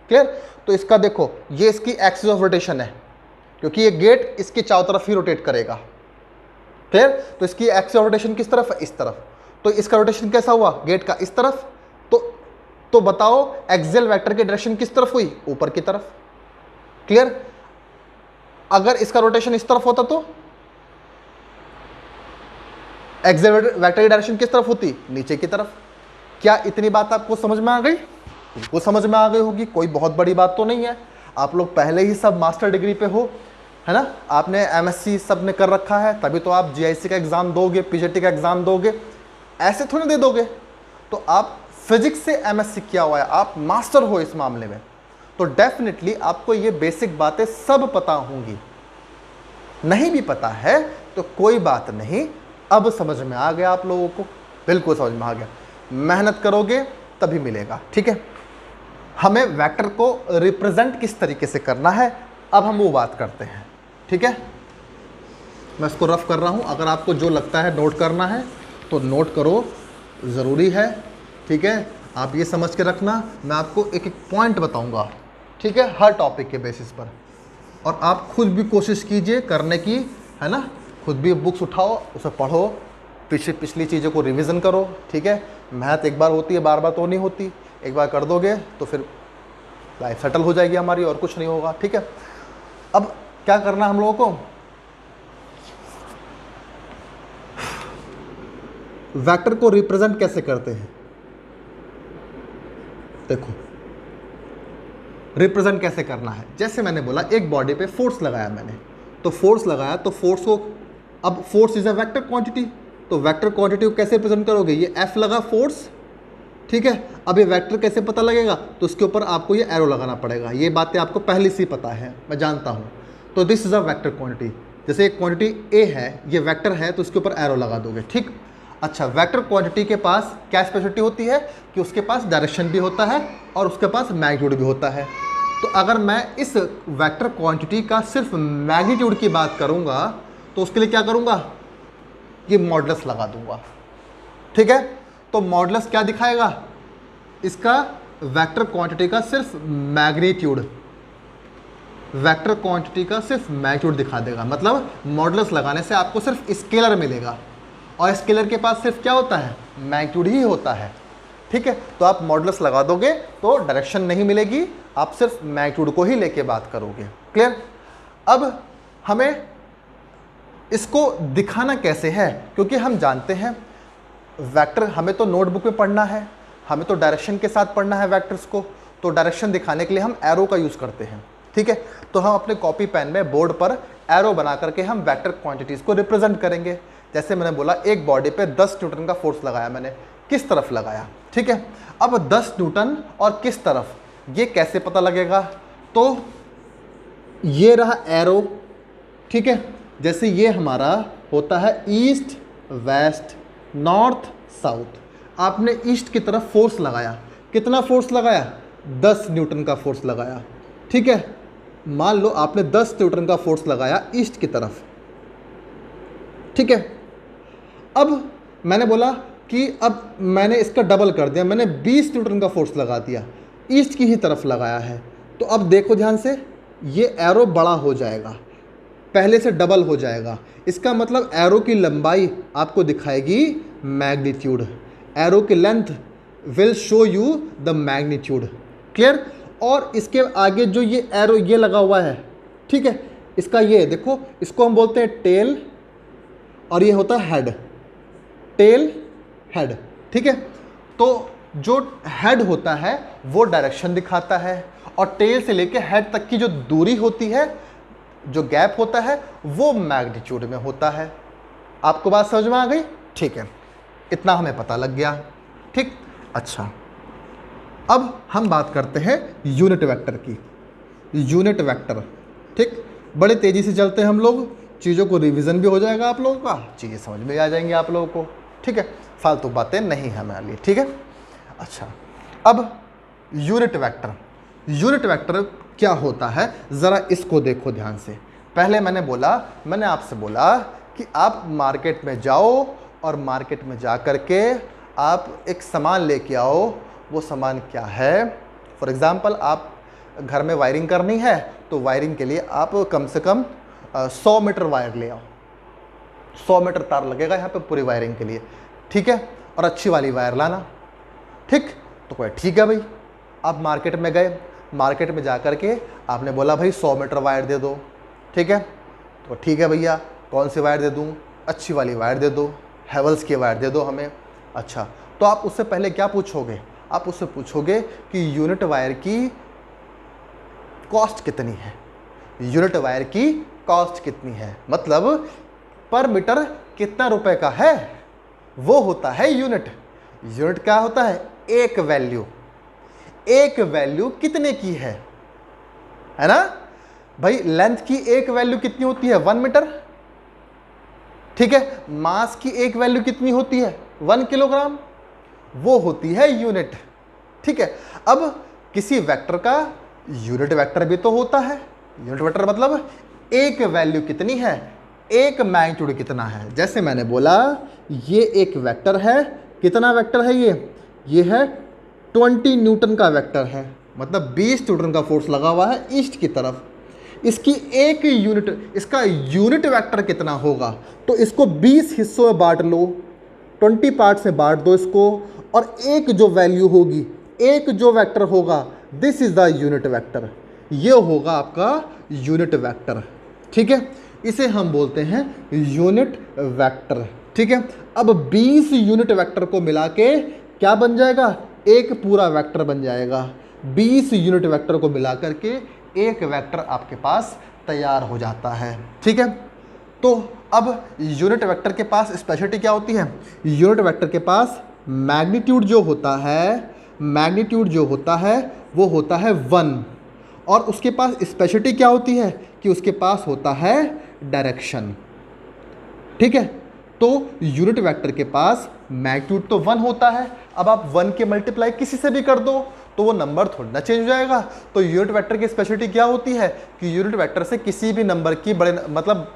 क्लियर। तो इसका देखो, ये इसकी एक्सिस ऑफ रोटेशन है, क्योंकि ये गेट इसके चारों तरफ ही रोटेट करेगा, क्लियर। तो इसकी एक्सिस ऑफ रोटेशन किस तरफ है, इस तरफ। तो इसका रोटेशन कैसा हुआ, गेट का इस तरफ। तो बताओ एक्सियल वेक्टर की डायरेक्शन किस तरफ हुई, ऊपर की तरफ, क्लियर। अगर इसका रोटेशन इस तरफ होता तो एक्सियल वेक्टर की डायरेक्शन किस तरफ होती, नीचे की तरफ। क्या इतनी बात आपको समझ में आ गई, बिल्कुल समझ में आ गई होगी, कोई बहुत बड़ी बात तो नहीं है। आप लोग पहले ही सब मास्टर डिग्री पे हो, है ना, आपने एमएससी सब ने कर रखा है, तभी तो आप जीआईसी का एग्जाम दोगे, पीजीटी का एग्जाम दोगे, ऐसे थोड़ी दे दोगे। तो आप फिजिक्स से एमएससी किया हुआ है, आप मास्टर हो इस मामले में, तो डेफिनेटली आपको ये बेसिक बातें सब पता होंगी। नहीं भी पता है तो कोई बात नहीं, अब समझ में आ गया आप लोगों को, बिल्कुल समझ में आ गया। मेहनत करोगे तभी मिलेगा। ठीक है, हमें वेक्टर को रिप्रेजेंट किस तरीके से करना है, अब हम वो बात करते हैं। ठीक है, मैं इसको रफ कर रहा हूँ, अगर आपको जो लगता है नोट करना है तो नोट करो, ज़रूरी है। ठीक है, आप ये समझ के रखना, मैं आपको एक एक पॉइंट बताऊंगा, ठीक है, हर टॉपिक के बेसिस पर। और आप खुद भी कोशिश कीजिए करने की, है ना, खुद भी बुक्स उठाओ, उसे पढ़ो, पिछली चीज़ों को रिवीजन करो। ठीक है, मेहनत एक बार होती है, बार बार तो नहीं होती, एक बार कर दोगे तो फिर लाइफ सेटल हो जाएगी हमारी, और कुछ नहीं होगा। ठीक है, अब क्या करना हम लोगों को, वेक्टर को रिप्रेजेंट कैसे करते हैं, देखो रिप्रेजेंट कैसे करना है। जैसे मैंने बोला, एक बॉडी पे फोर्स लगाया मैंने, तो फोर्स लगाया, तो फोर्स को, अब force is a vector quantity, तो वेक्टर क्वांटिटी को कैसे रिप्रेजेंट करोगे, ये एफ लगा फोर्स। ठीक है, अब ये वेक्टर कैसे पता लगेगा, तो उसके ऊपर आपको ये एरो लगाना पड़ेगा। ये बातें आपको पहले से ही पता है, मैं जानता हूँ। तो this is a vector quantity, जैसे एक क्वांटिटी ए है, ये वेक्टर है, तो उसके ऊपर एरो लगा दोगे। ठीक, अच्छा, वेक्टर क्वांटिटी के पास क्या स्पेशलिटी होती है कि उसके पास डायरेक्शन भी होता है और उसके पास मैग्नीट्यूड भी होता है। तो अगर मैं इस वेक्टर क्वांटिटी का सिर्फ मैग्नीट्यूड की बात करूंगा तो उसके लिए क्या करूंगा, ये मॉडुलस लगा दूंगा। ठीक है, तो मॉडुलस क्या दिखाएगा, इसका वेक्टर क्वांटिटी का सिर्फ मैग्नीट्यूड, वेक्टर क्वांटिटी का सिर्फ मैग्नीट्यूड दिखा देगा। मतलब मॉडुलस लगाने से आपको सिर्फ स्केलर मिलेगा, और स्केलर के पास सिर्फ क्या होता है, मैग्नीट्यूड ही होता है। ठीक है, तो आप मॉडुलस लगा दोगे तो डायरेक्शन नहीं मिलेगी, आप सिर्फ मैग्नीट्यूड को ही लेके बात करोगे। क्लियर। अब हमें इसको दिखाना कैसे है, क्योंकि हम जानते हैं वेक्टर हमें तो नोटबुक में पढ़ना है, हमें तो डायरेक्शन के साथ पढ़ना है वेक्टर्स को, तो डायरेक्शन दिखाने के लिए हम एरो का यूज़ करते हैं। ठीक है, तो हम अपने कॉपी पेन में बोर्ड पर एरो बना करके हम वेक्टर क्वांटिटीज़ को रिप्रेजेंट करेंगे। जैसे मैंने बोला एक बॉडी पे 10 न्यूटन का फोर्स लगाया मैंने, किस तरफ लगाया, ठीक है। अब 10 न्यूटन और किस तरफ, ये कैसे पता लगेगा, तो ये रहा एरो, ठीक है। जैसे ये हमारा होता है ईस्ट वेस्ट नॉर्थ साउथ, आपने ईस्ट की तरफ फोर्स लगाया, कितना फोर्स लगाया, 10 न्यूटन का फोर्स लगाया, ठीक है। मान लो आपने 10 न्यूटन का फोर्स लगाया ईस्ट की तरफ, ठीक है। अब मैंने बोला कि अब मैंने इसका डबल कर दिया, मैंने 20 न्यूटन का फोर्स लगा दिया, ईस्ट की ही तरफ लगाया है। तो अब देखो ध्यान से, ये एरो बड़ा हो जाएगा, पहले से डबल हो जाएगा। इसका मतलब एरो की लंबाई आपको दिखाएगी मैग्नीट्यूड, एरो की length will show you the magnitude, clear. और इसके आगे जो ये एरो ये लगा हुआ है, ठीक है, इसका ये देखो, इसको हम बोलते हैं टेल और ये होता है हेड, टेल हेड, ठीक है। तो जो हेड होता है वो डायरेक्शन दिखाता है और टेल से लेके हेड तक की जो दूरी होती है, जो गैप होता है, वो मैग्नीट्यूड में होता है। आपको बात समझ में आ गई, ठीक है, इतना हमें पता लग गया, ठीक। अच्छा, अब हम बात करते हैं यूनिट वेक्टर की। यूनिट वेक्टर, ठीक, बड़े तेज़ी से चलते हैं हम लोग, चीज़ों को रिवीजन भी हो जाएगा आप लोगों का, चीज़ें समझ में आ जाएंगी आप लोगों को, ठीक है, फालतू बातें नहीं है हमारे लिए, ठीक है। अच्छा, अब यूनिट वेक्टर, यूनिट वेक्टर क्या होता है, ज़रा इसको देखो ध्यान से। पहले मैंने आपसे बोला कि आप मार्केट में जाओ और मार्केट में जा कर के आप एक सामान लेके आओ। वो सामान क्या है, फॉर एग्ज़ाम्पल आप घर में वायरिंग करनी है, तो वायरिंग के लिए आप कम से कम 100 मीटर वायर ले आओ, 100 मीटर तार लगेगा यहाँ पे पूरी वायरिंग के लिए, ठीक है, और अच्छी वाली वायर लाना, ठीक। तो कोई ठीक है भाई, आप मार्केट में गए, मार्केट में जा कर के आपने बोला भाई 100 मीटर वायर दे दो, ठीक है। तो ठीक है भैया, कौन सी वायर दे दूँ, अच्छी वाली वायर दे दो, हैवेल्स की वायर दे दो हमें। अच्छा, तो आप उससे पहले क्या पूछोगे, आप उससे पूछोगे कि यूनिट वायर की कॉस्ट कितनी है, यूनिट वायर की कॉस्ट कितनी है, मतलब पर मीटर कितना रुपए का है, वो होता है यूनिट। यूनिट क्या होता है, एक वैल्यू, एक वैल्यू कितने की है ना भाई। लेंथ की एक वैल्यू कितनी होती है, 1 मीटर, ठीक है। मास की एक वैल्यू कितनी होती है, 1 किलोग्राम, वो होती है यूनिट, ठीक है। अब किसी वेक्टर का यूनिट वेक्टर भी तो होता है, यूनिट वेक्टर मतलब एक वैल्यू कितनी है, एक मैग्नीट्यूड कितना है। जैसे मैंने बोला ये एक वेक्टर है, कितना वेक्टर है ये है 20 न्यूटन का वेक्टर है, मतलब 20 न्यूटन का फोर्स लगा हुआ है ईस्ट की तरफ। इसकी एक यूनिट, इसका यूनिट वेक्टर कितना होगा, तो इसको 20 हिस्सों में बांट लो, 20 पार्ट्स में बांट दो इसको, और एक जो वैल्यू होगी, एक जो वेक्टर होगा, this is the unit vector, ये होगा आपका यूनिट वेक्टर, ठीक है। इसे हम बोलते हैं यूनिट वेक्टर, ठीक है। अब 20 यूनिट वेक्टर को मिला के क्या बन जाएगा, एक पूरा वेक्टर बन जाएगा। 20 यूनिट वेक्टर को मिला करके एक वेक्टर आपके पास तैयार हो जाता है, ठीक है। तो अब यूनिट वेक्टर के पास स्पेशलिटी क्या होती है, यूनिट वेक्टर के पास मैग्नीट्यूड जो होता है, मैग्नीट्यूड जो होता है वो होता है 1, और उसके पास स्पेशलिटी क्या होती है कि उसके पास होता है डायरेक्शन, ठीक है। तो यूनिट वेक्टर के पास मैग्नीट्यूड तो 1 होता है, अब आप 1 के मल्टीप्लाई किसी से भी कर दो तो वो नंबर थोड़ा ना चेंज हो जाएगा। तो यूनिट वेक्टर की स्पेशलिटी क्या होती है कि यूनिट वेक्टर से किसी भी नंबर की बड़े मतलब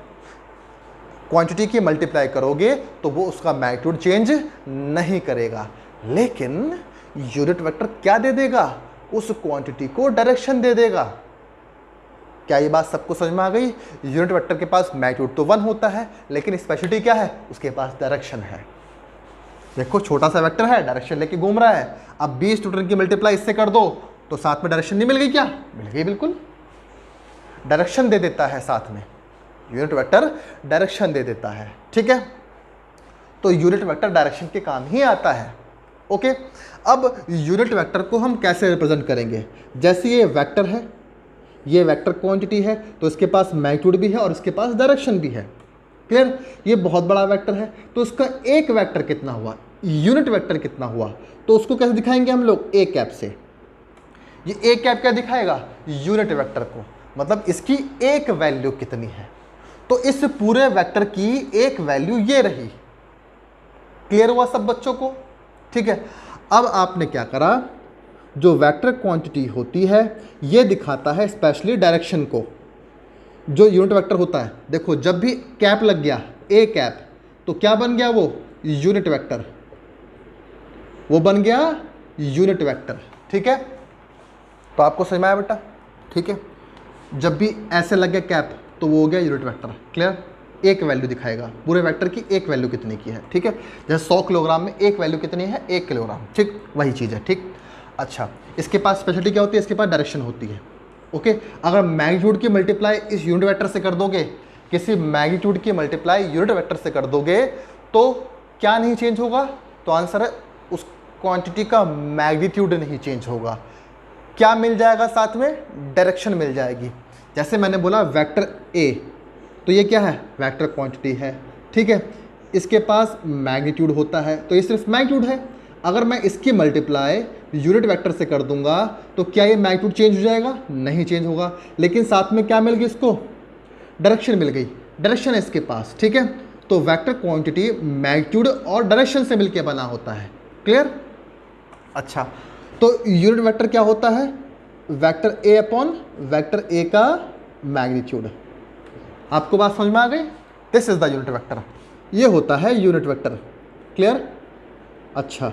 क्वांटिटी की मल्टीप्लाई करोगे तो वो उसका मैग्नीट्यूड चेंज नहीं करेगा, लेकिन यूनिट वेक्टर क्या दे देगा, उस क्वांटिटी को डायरेक्शन दे देगा। क्या ये बात सबको समझ में आ गई? यूनिट वेक्टर के पास मैग्नीट्यूड तो 1 होता है, लेकिन स्पेशलिटी क्या है, उसके पास डायरेक्शन है। देखो छोटा सा वेक्टर है, डायरेक्शन लेके घूम रहा है, अब 20 न्यूटन की मल्टीप्लाई इससे कर दो तो साथ में डायरेक्शन नहीं मिल गई क्या, मिल गई, बिल्कुल डायरेक्शन दे देता है साथ में, यूनिट वेक्टर डायरेक्शन दे देता है, ठीक है। तो यूनिट वेक्टर डायरेक्शन के काम ही आता है, ओके। अब यूनिट वेक्टर को हम कैसे रिप्रेजेंट करेंगे, जैसे ये वेक्टर है, ये वेक्टर क्वांटिटी है तो इसके पास मैग्नीट्यूड भी है और इसके पास डायरेक्शन भी है। क्लियर? ये बहुत बड़ा वेक्टर है तो उसका एक वेक्टर कितना हुआ, यूनिट वेक्टर कितना हुआ, तो उसको कैसे दिखाएंगे हम लोग, ए कैप से। ये ए कैप क्या दिखाएगा, यूनिट वेक्टर को, मतलब इसकी एक वैल्यू कितनी है। तो इस पूरे वेक्टर की एक वैल्यू ये रही। क्लियर हुआ सब बच्चों को? ठीक है। अब आपने क्या करा, जो वेक्टर क्वांटिटी होती है ये दिखाता है स्पेशली डायरेक्शन को। जो यूनिट वेक्टर होता है, देखो जब भी कैप लग गया, ए कैप, तो क्या बन गया वो, यूनिट वेक्टर, वो बन गया यूनिट वेक्टर। ठीक है, तो आपको समझ में आया बेटा? ठीक है, जब भी ऐसे लग गया कैप तो वो हो गया यूनिट वेक्टर। क्लियर? एक वैल्यू दिखाएगा पूरे वेक्टर की, एक वैल्यू कितनी की है। ठीक है, जैसे 100 किलोग्राम में एक वैल्यू कितनी है, 1 किलोग्राम। ठीक, वही चीज़ है। ठीक, अच्छा, इसके पास स्पेशलिटी क्या होती है, इसके पास डायरेक्शन होती है। ओके, अगर मैग्नीट्यूड की मल्टीप्लाई इस यूनिट वेक्टर से कर दोगे, किसी मैग्नीट्यूड की मल्टीप्लाई यूनिट वेक्टर से कर दोगे तो क्या नहीं चेंज होगा, तो आंसर है उस क्वांटिटी का मैग्नीट्यूड नहीं चेंज होगा। क्या मिल जाएगा साथ में, डायरेक्शन मिल जाएगी। जैसे मैंने बोला वेक्टर ए, तो ये क्या है, वेक्टर क्वांटिटी है। ठीक है, इसके पास मैग्नीट्यूड होता है तो ये सिर्फ मैग्नीट्यूड है। अगर मैं इसकी मल्टीप्लाई यूनिट वेक्टर से कर दूंगा तो क्या ये मैग्नीट्यूड चेंज हो जाएगा, नहीं चेंज होगा। लेकिन साथ में क्या मिल गई इसको, डायरेक्शन मिल गई, डायरेक्शन है इसके पास। ठीक है, तो वेक्टर क्वांटिटी मैग्नीट्यूड और डायरेक्शन से मिलकर बना होता है। क्लियर? अच्छा, तो यूनिट वेक्टर क्या होता है, vector A upon vector A का मैग्नीट्यूड। आपको बात समझ में आ गई? This is the unit vector, ये होता है यूनिट वेक्टर। क्लियर? अच्छा,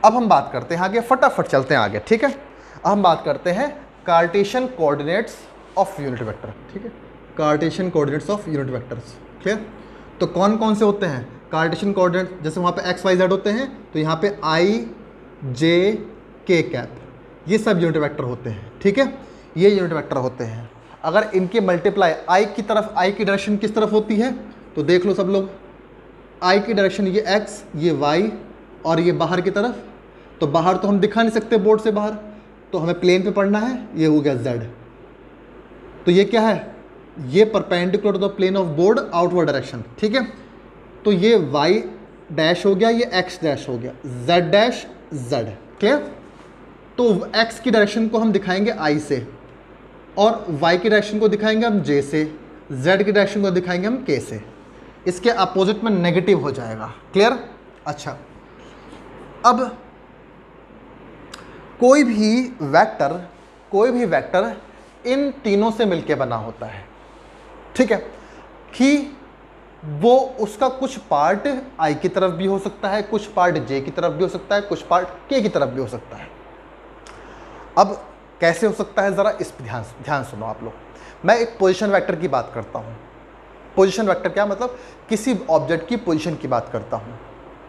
अब हम बात करते हैं आगे, फटाफट चलते हैं आगे। ठीक है, अब हम बात करते हैं Cartesian coordinates of unit vector. ठीक है, Cartesian coordinates of unit vectors. Clear? तो कौन कौन से होते हैं कार्टेशियन कोऑर्डिनेट, जैसे वहाँ पे एक्स वाई जेड होते हैं तो यहाँ पे आई जे के कैप, ये सब यूनिट वेक्टर होते हैं। ठीक है, ये यूनिट वेक्टर होते हैं। अगर इनके मल्टीप्लाई आई की तरफ, आई की डायरेक्शन किस तरफ होती है, तो देख लो सब लोग, आई की डायरेक्शन ये एक्स, ये वाई और ये बाहर की तरफ। तो बाहर तो हम दिखा नहीं सकते बोर्ड से बाहर, तो हमें प्लेन पे पढ़ना है, ये हो गया जेड। तो ये क्या है, ये perpendicular to the plane of board outward direction. ठीक है, तो ये वाई डैश हो गया, ये एक्स डैश हो गया, जेड डैश जेड। क्लियर? तो एक्स की डायरेक्शन को हम दिखाएंगे आई से और वाई की डायरेक्शन को दिखाएंगे हम जे से, जेड की डायरेक्शन को दिखाएंगे हम के से। इसके अपोजिट में नेगेटिव हो जाएगा। क्लियर? अच्छा, अब कोई भी वेक्टर इन तीनों से मिलके बना होता है। ठीक है, कि वो उसका कुछ पार्ट आई की तरफ भी हो सकता है, कुछ पार्ट जे की तरफ भी हो सकता है, कुछ पार्ट के की तरफ भी हो सकता है। अब कैसे हो सकता है, जरा इस पर ध्यान सुनो आप लोग। मैं एक पोजीशन वेक्टर की बात करता हूं। पोजीशन वेक्टर क्या मतलब, किसी ऑब्जेक्ट की पोजीशन की बात करता हूं।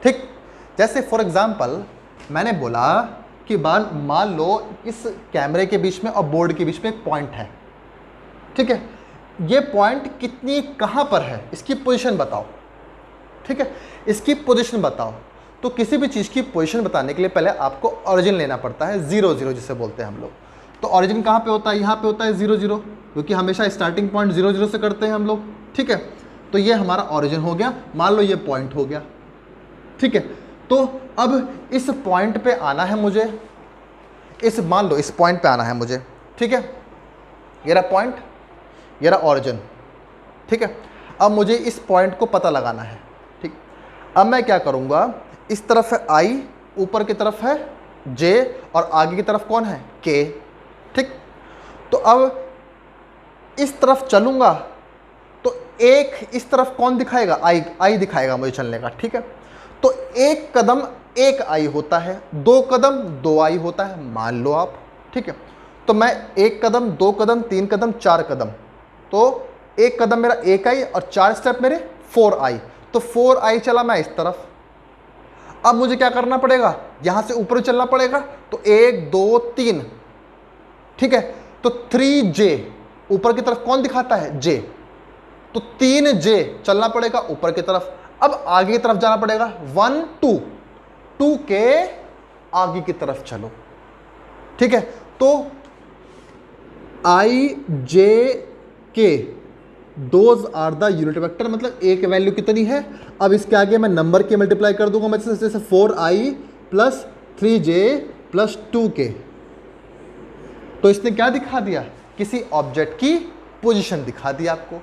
ठीक, जैसे फॉर एग्जांपल मैंने बोला कि मान लो इस कैमरे के बीच में और बोर्ड के बीच में एक पॉइंट है। ठीक है, ये पॉइंट कितनी कहां पर है, इसकी पोजीशन बताओ। ठीक है, इसकी पोजीशन बताओ। तो किसी भी चीज़ की पोजीशन बताने के लिए पहले आपको ऑरिजिन लेना पड़ता है, 0 0 जिसे बोलते हैं हम लोग। तो ऑरिजिन कहाँ पे होता है, यहाँ पे होता है 0 0, क्योंकि हमेशा स्टार्टिंग पॉइंट 0 0 से करते हैं हम लोग। ठीक है, तो ये हमारा ऑरिजिन हो गया, मान लो ये पॉइंट हो गया। ठीक है, तो अब इस पॉइंट पे आना है मुझे, मान लो इस पॉइंट पे आना है मुझे। ठीक है, ये रहा पॉइंट, ये रहा ऑरिजिन। ठीक है, अब मुझे इस पॉइंट को पता लगाना है। ठीक, अब मैं क्या करूँगा, इस तरफ है आई, ऊपर की तरफ है जे और आगे की तरफ कौन है, के। ठीक, तो अब इस तरफ चलूँगा तो एक इस तरफ कौन दिखाएगा, आई दिखाएगा मुझे चलने का। ठीक है, तो एक कदम एक आई होता है, 2 कदम 2 आई होता है, मान लो आप। ठीक है, तो मैं 1 कदम 2 कदम 3 कदम 4 कदम, तो 1 कदम मेरा 1 आई और 4 स्टेप मेरे 4 आई, तो 4 आई चला मैं इस तरफ। अब मुझे क्या करना पड़ेगा, यहां से ऊपर चलना पड़ेगा, तो 1 2 3। ठीक है, तो 3 जे, ऊपर की तरफ कौन दिखाता है, जे, तो 3 जे चलना पड़ेगा ऊपर की तरफ। अब आगे की तरफ जाना पड़ेगा, 1 2, 2 के आगे की तरफ चलो। ठीक है, तो I J K, those are the unit vector, मतलब ए की वैल्यू कितनी है। अब इसके आगे मैं नंबर के मल्टीप्लाई कर दूंगा, मैं जैसे 4i plus 3j plus 2k। तो इसने क्या दिखा दिया, किसी ऑब्जेक्ट की पोजीशन दिखा दी आपको।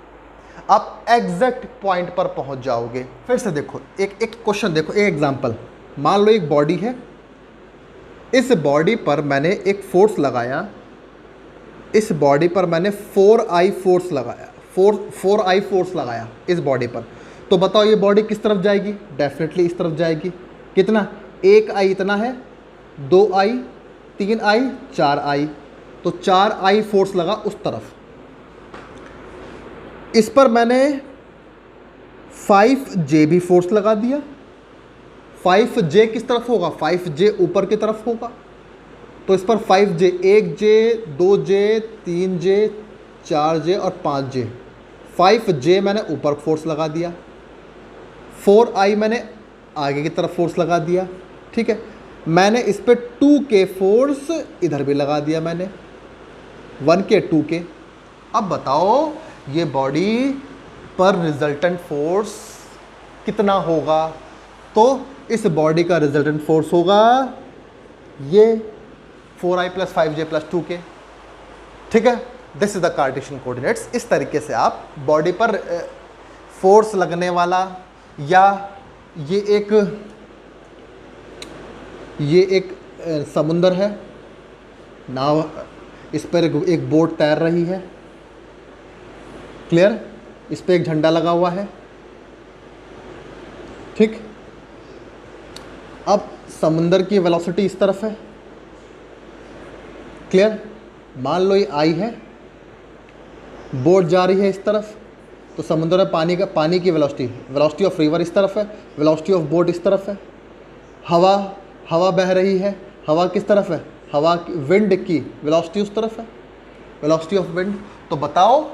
आप एग्जैक्ट पॉइंट पर पहुंच जाओगे। फिर से देखो, एक क्वेश्चन देखो, एक एग्जांपल। मान लो एक बॉडी है, इस बॉडी पर मैंने एक फोर्स लगाया, इस बॉडी पर मैंने 4i फोर्स लगाया, 4i फोर्स लगाया इस बॉडी पर। तो बताओ ये बॉडी किस तरफ जाएगी, डेफिनेटली इस तरफ जाएगी। कितना, 1i इतना है, 2i, 3i, 4i, तो 4i फोर्स लगा उस तरफ। इस पर मैंने 5j भी फोर्स लगा दिया। 5j किस तरफ होगा, 5j ऊपर की तरफ होगा। तो इस पर 5j, 1j, 2j, 3j, 4j और 5j। 5j मैंने ऊपर फोर्स लगा दिया, 4i मैंने आगे की तरफ फोर्स लगा दिया, ठीक है। मैंने इस पर 2k फोर्स इधर भी लगा दिया मैंने, 1k 2k। अब बताओ ये बॉडी पर रिजल्टेंट फोर्स कितना होगा। तो इस बॉडी का रिजल्टेंट फोर्स होगा ये 4i plus 5j plus 2k, ठीक है। This is the Cartesian coordinates. इस तरीके से आप बॉडी पर फोर्स लगने वाला, या ये एक समुंदर है, नाव, इस पर एक बोट तैर रही है, क्लियर। इस पर एक झंडा लगा हुआ है, ठीक। अब समुंदर की वेलोसिटी इस तरफ है, क्लियर। मान लो ये आई है, बोट जा रही है इस तरफ, तो समुद्र में पानी की वेलोसिटी ऑफ रिवर इस तरफ है, वेलोसिटी ऑफ बोट इस तरफ है। हवा बह रही है, हवा किस तरफ है, विंड की वेलोसिटी उस तरफ है, वेलोसिटी ऑफ विंड। तो बताओ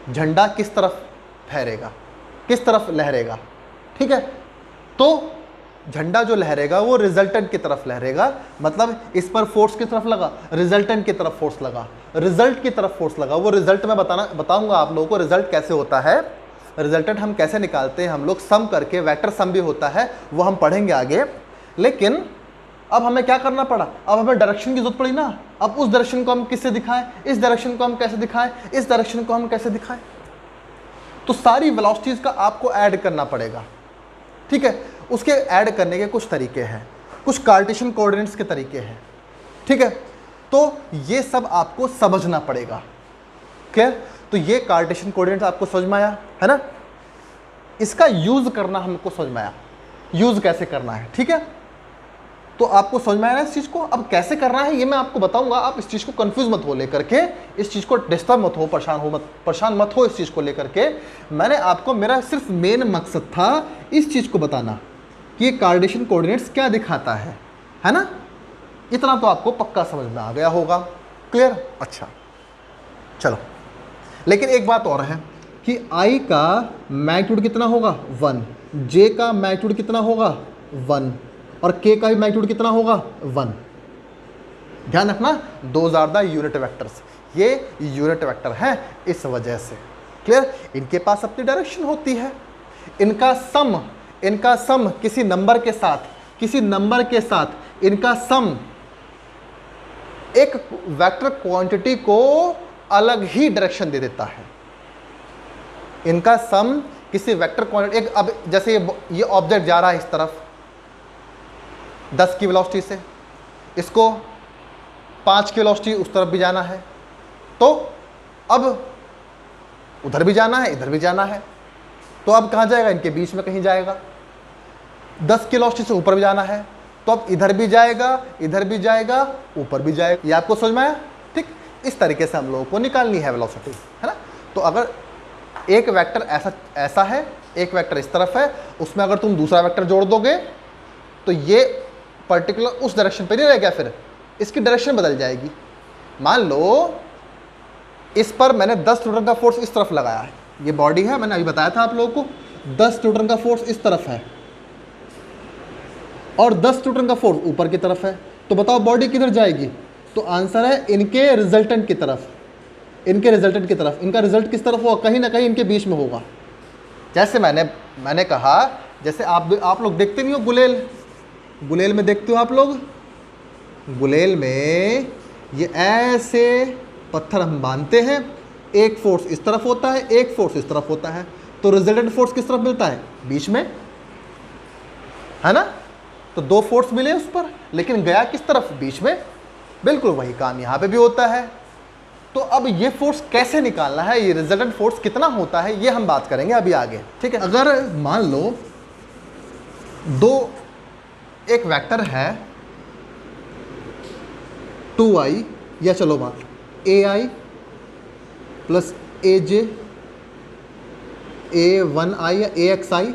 झंडा किस तरफ फहरेगा, किस तरफ लहरेगा, ठीक है। तो झंडा जो लहरेगा वो रिजल्टेंट की तरफ लहरेगा, मतलब इस पर फोर्स की तरफ लगा, रिजल्टेंट की तरफ फोर्स लगा, रिजल्ट की तरफ फोर्स लगा। वो रिजल्ट मैं बताऊंगा आप लोगों को रिजल्ट कैसे होता है, रिजल्टेंट हम कैसे निकालते हैं, हम लोग सम करके, वेक्टर सम भी होता है, वो हम पढ़ेंगे आगे। लेकिन अब हमें क्या करना पड़ा, अब हमें डायरेक्शन की जरूरत पड़ी ना। अब उस डायरेक्शन को हम किससे दिखाएं, इस डायरेक्शन को हम कैसे दिखाएं, इस डायरेक्शन को हम कैसे दिखाएं। तो सारी वेलोसिटीज का आपको ऐड करना पड़ेगा, ठीक है। उसके ऐड करने के कुछ तरीके हैं, कुछ कार्टेशियन कोऑर्डिनेट्स के तरीके हैं, ठीक है। तो ये सब आपको समझना पड़ेगा, क्लियर। तो ये कार्टेशियन कोऑर्डिनेट्स आपको समझ में आया है ना। इसका यूज करना हमको समझ में आया, यूज कैसे करना है, ठीक है। तो आपको समझ में आया इस चीज को। अब कैसे करना है ये मैं आपको बताऊंगा। आप इस चीज को कंफ्यूज मत हो लेकर के, इस चीज को डिस्टर्ब मत हो, परेशान मत हो इस चीज को लेकर के। मैंने आपको, मेरा सिर्फ मेन मकसद था इस चीज को बताना कि ये कार्टेशियन कोऑर्डिनेट्स क्या दिखाता है ना। इतना तो आपको पक्का समझ में आ गया होगा, क्लियर। अच्छा चलो, लेकिन एक बात और है कि I का मैग्नीट्यूड कितना होगा 1, J का मैग्नीट्यूड कितना होगा 1, और K का भी मैग्नीट्यूड कितना होगा 1। ध्यान रखना, those are the unit vectors. ये यूनिट वेक्टर हैं इस वजह से, क्लियर। इनके पास अपनी डायरेक्शन होती है। इनका सम किसी नंबर के साथ इनका सम एक वेक्टर क्वांटिटी को अलग ही डायरेक्शन दे देता है। इनका सम किसी वेक्टर क्वांटिटी, अब जैसे ये ऑब्जेक्ट जा रहा है इस तरफ 10 की वेलोसिटी से, इसको 5 की वेलोसिटी उस तरफ भी जाना है, तो अब उधर भी जाना है, इधर भी जाना है, तो अब कहाँ जाएगा, इनके बीच में कहीं जाएगा। 10 की वेलोसिटी से ऊपर भी जाना है, तो अब इधर भी जाएगा, इधर भी जाएगा, ऊपर भी जाएगा। ये आपको समझ में आया, ठीक। इस तरीके से हम लोगों को निकालनी है वेलोसिटी, है ना। तो अगर एक वेक्टर ऐसा है, एक वेक्टर इस तरफ है, उसमें अगर तुम दूसरा वेक्टर जोड़ दोगे तो ये पर्टिकुलर उस डायरेक्शन पे नहीं रहेगा, फिर इसकी डायरेक्शन बदल जाएगी। मान लो इस पर मैंने 10 न्यूटन का फोर्स इस तरफ लगाया है, ये बॉडी है, मैंने अभी बताया था आप लोगों को 10 न्यूटन का फोर्स इस तरफ है और 10 न्यूटन का फोर्स ऊपर की तरफ है। तो बताओ बॉडी किधर जाएगी, तो आंसर है इनके रिजल्टेंट की तरफ, इनके रिजल्टेंट की तरफ। इनका रिजल्ट किस तरफ होगा? कहीं ना कहीं इनके बीच में होगा। जैसे मैंने कहा, जैसे आप लोग देखते नहीं हो गुलेल, गुलेल में देखते हो आप लोग, गुलेल में ये ऐसे पत्थर हम बांधते हैं, एक फोर्स इस तरफ होता है, एक फोर्स इस तरफ होता है, तो रिजल्टेंट फोर्स किस तरफ मिलता है? बीच में, है ना? तो दो फोर्स मिले उस पर, लेकिन गया किस तरफ? बीच में। बिल्कुल वही काम यहाँ पे भी होता है। तो अब ये फोर्स कैसे निकालना है, ये रिजल्टेंट फोर्स कितना होता है, ये हम बात करेंगे अभी आगे, ठीक है? अगर मान लो एक वेक्टर है 2i, या चलो मान ai प्लस aj, a1i या axi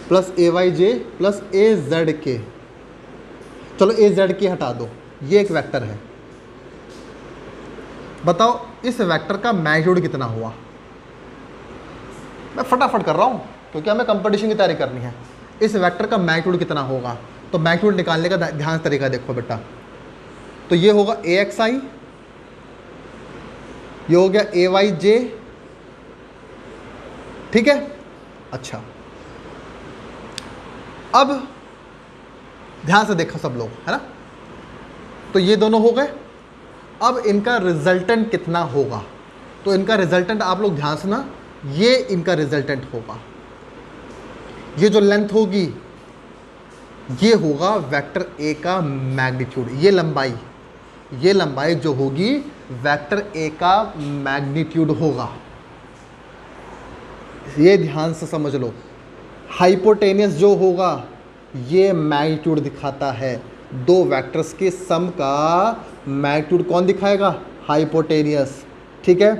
plus ayj plus azk, चलो azk हटा दो, ये एक वेक्टर है। बताओ इस वेक्टर का मैग्नीट्यूड कितना हुआ? मैं फटाफट कर रहा हूँ क्योंकि हमें कंपटीशन की तैयारी करनी है। इस वेक्टर का मैग्नीट्यूड कितना होगा? तो मैग्नीट्यूड निकालने का ध्यान से तरीका देखो बेटा। तो ये होगा axi, ये हो गया ayj, ठीक है? अच्छा, अब ध्यान से देखो सब लोग, है ना? तो ये दोनों हो गए। अब इनका रिजल्टेंट कितना होगा? तो इनका रिजल्टेंट आप लोग ध्यान से ना, ये इनका रिजल्टेंट होगा, ये जो लेंथ होगी ये होगा वेक्टर ए का मैग्नीट्यूड। ये लंबाई जो होगी वेक्टर ए का मैग्नीट्यूड होगा। ये ध्यान से समझ लो। हाइपोटेनियस जो होगा ये मैग्नीट्यूड दिखाता है। दो वेक्टर्स के सम का मैग्नीट्यूड कौन दिखाएगा? हाइपोटेनियस, ठीक है?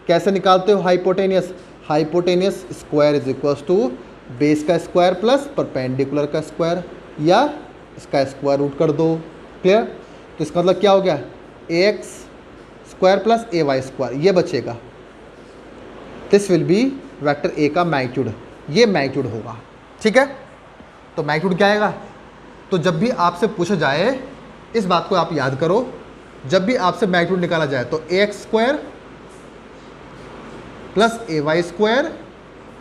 कैसे निकालते हो hypotenuse? Hypotenuse square is equals to base का स्क्वायर प्लस परपेंडिकुलर का स्क्वायर, या इसका स्क्वायर रूट कर दो। क्लियर? तो इसका मतलब क्या हो गया? ax square plus ay square, ये बचेगा। This will be vector A का मैग्नीट्यूड, ये मैग्नीट्यूड होगा, ठीक है? तो मैग्नीट्यूड क्या आएगा? तो जब भी आपसे पूछा जाए, इस बात को आप याद करो, जब भी आपसे मैग्नीट्यूड निकाला जाए तो ax square plus ay square,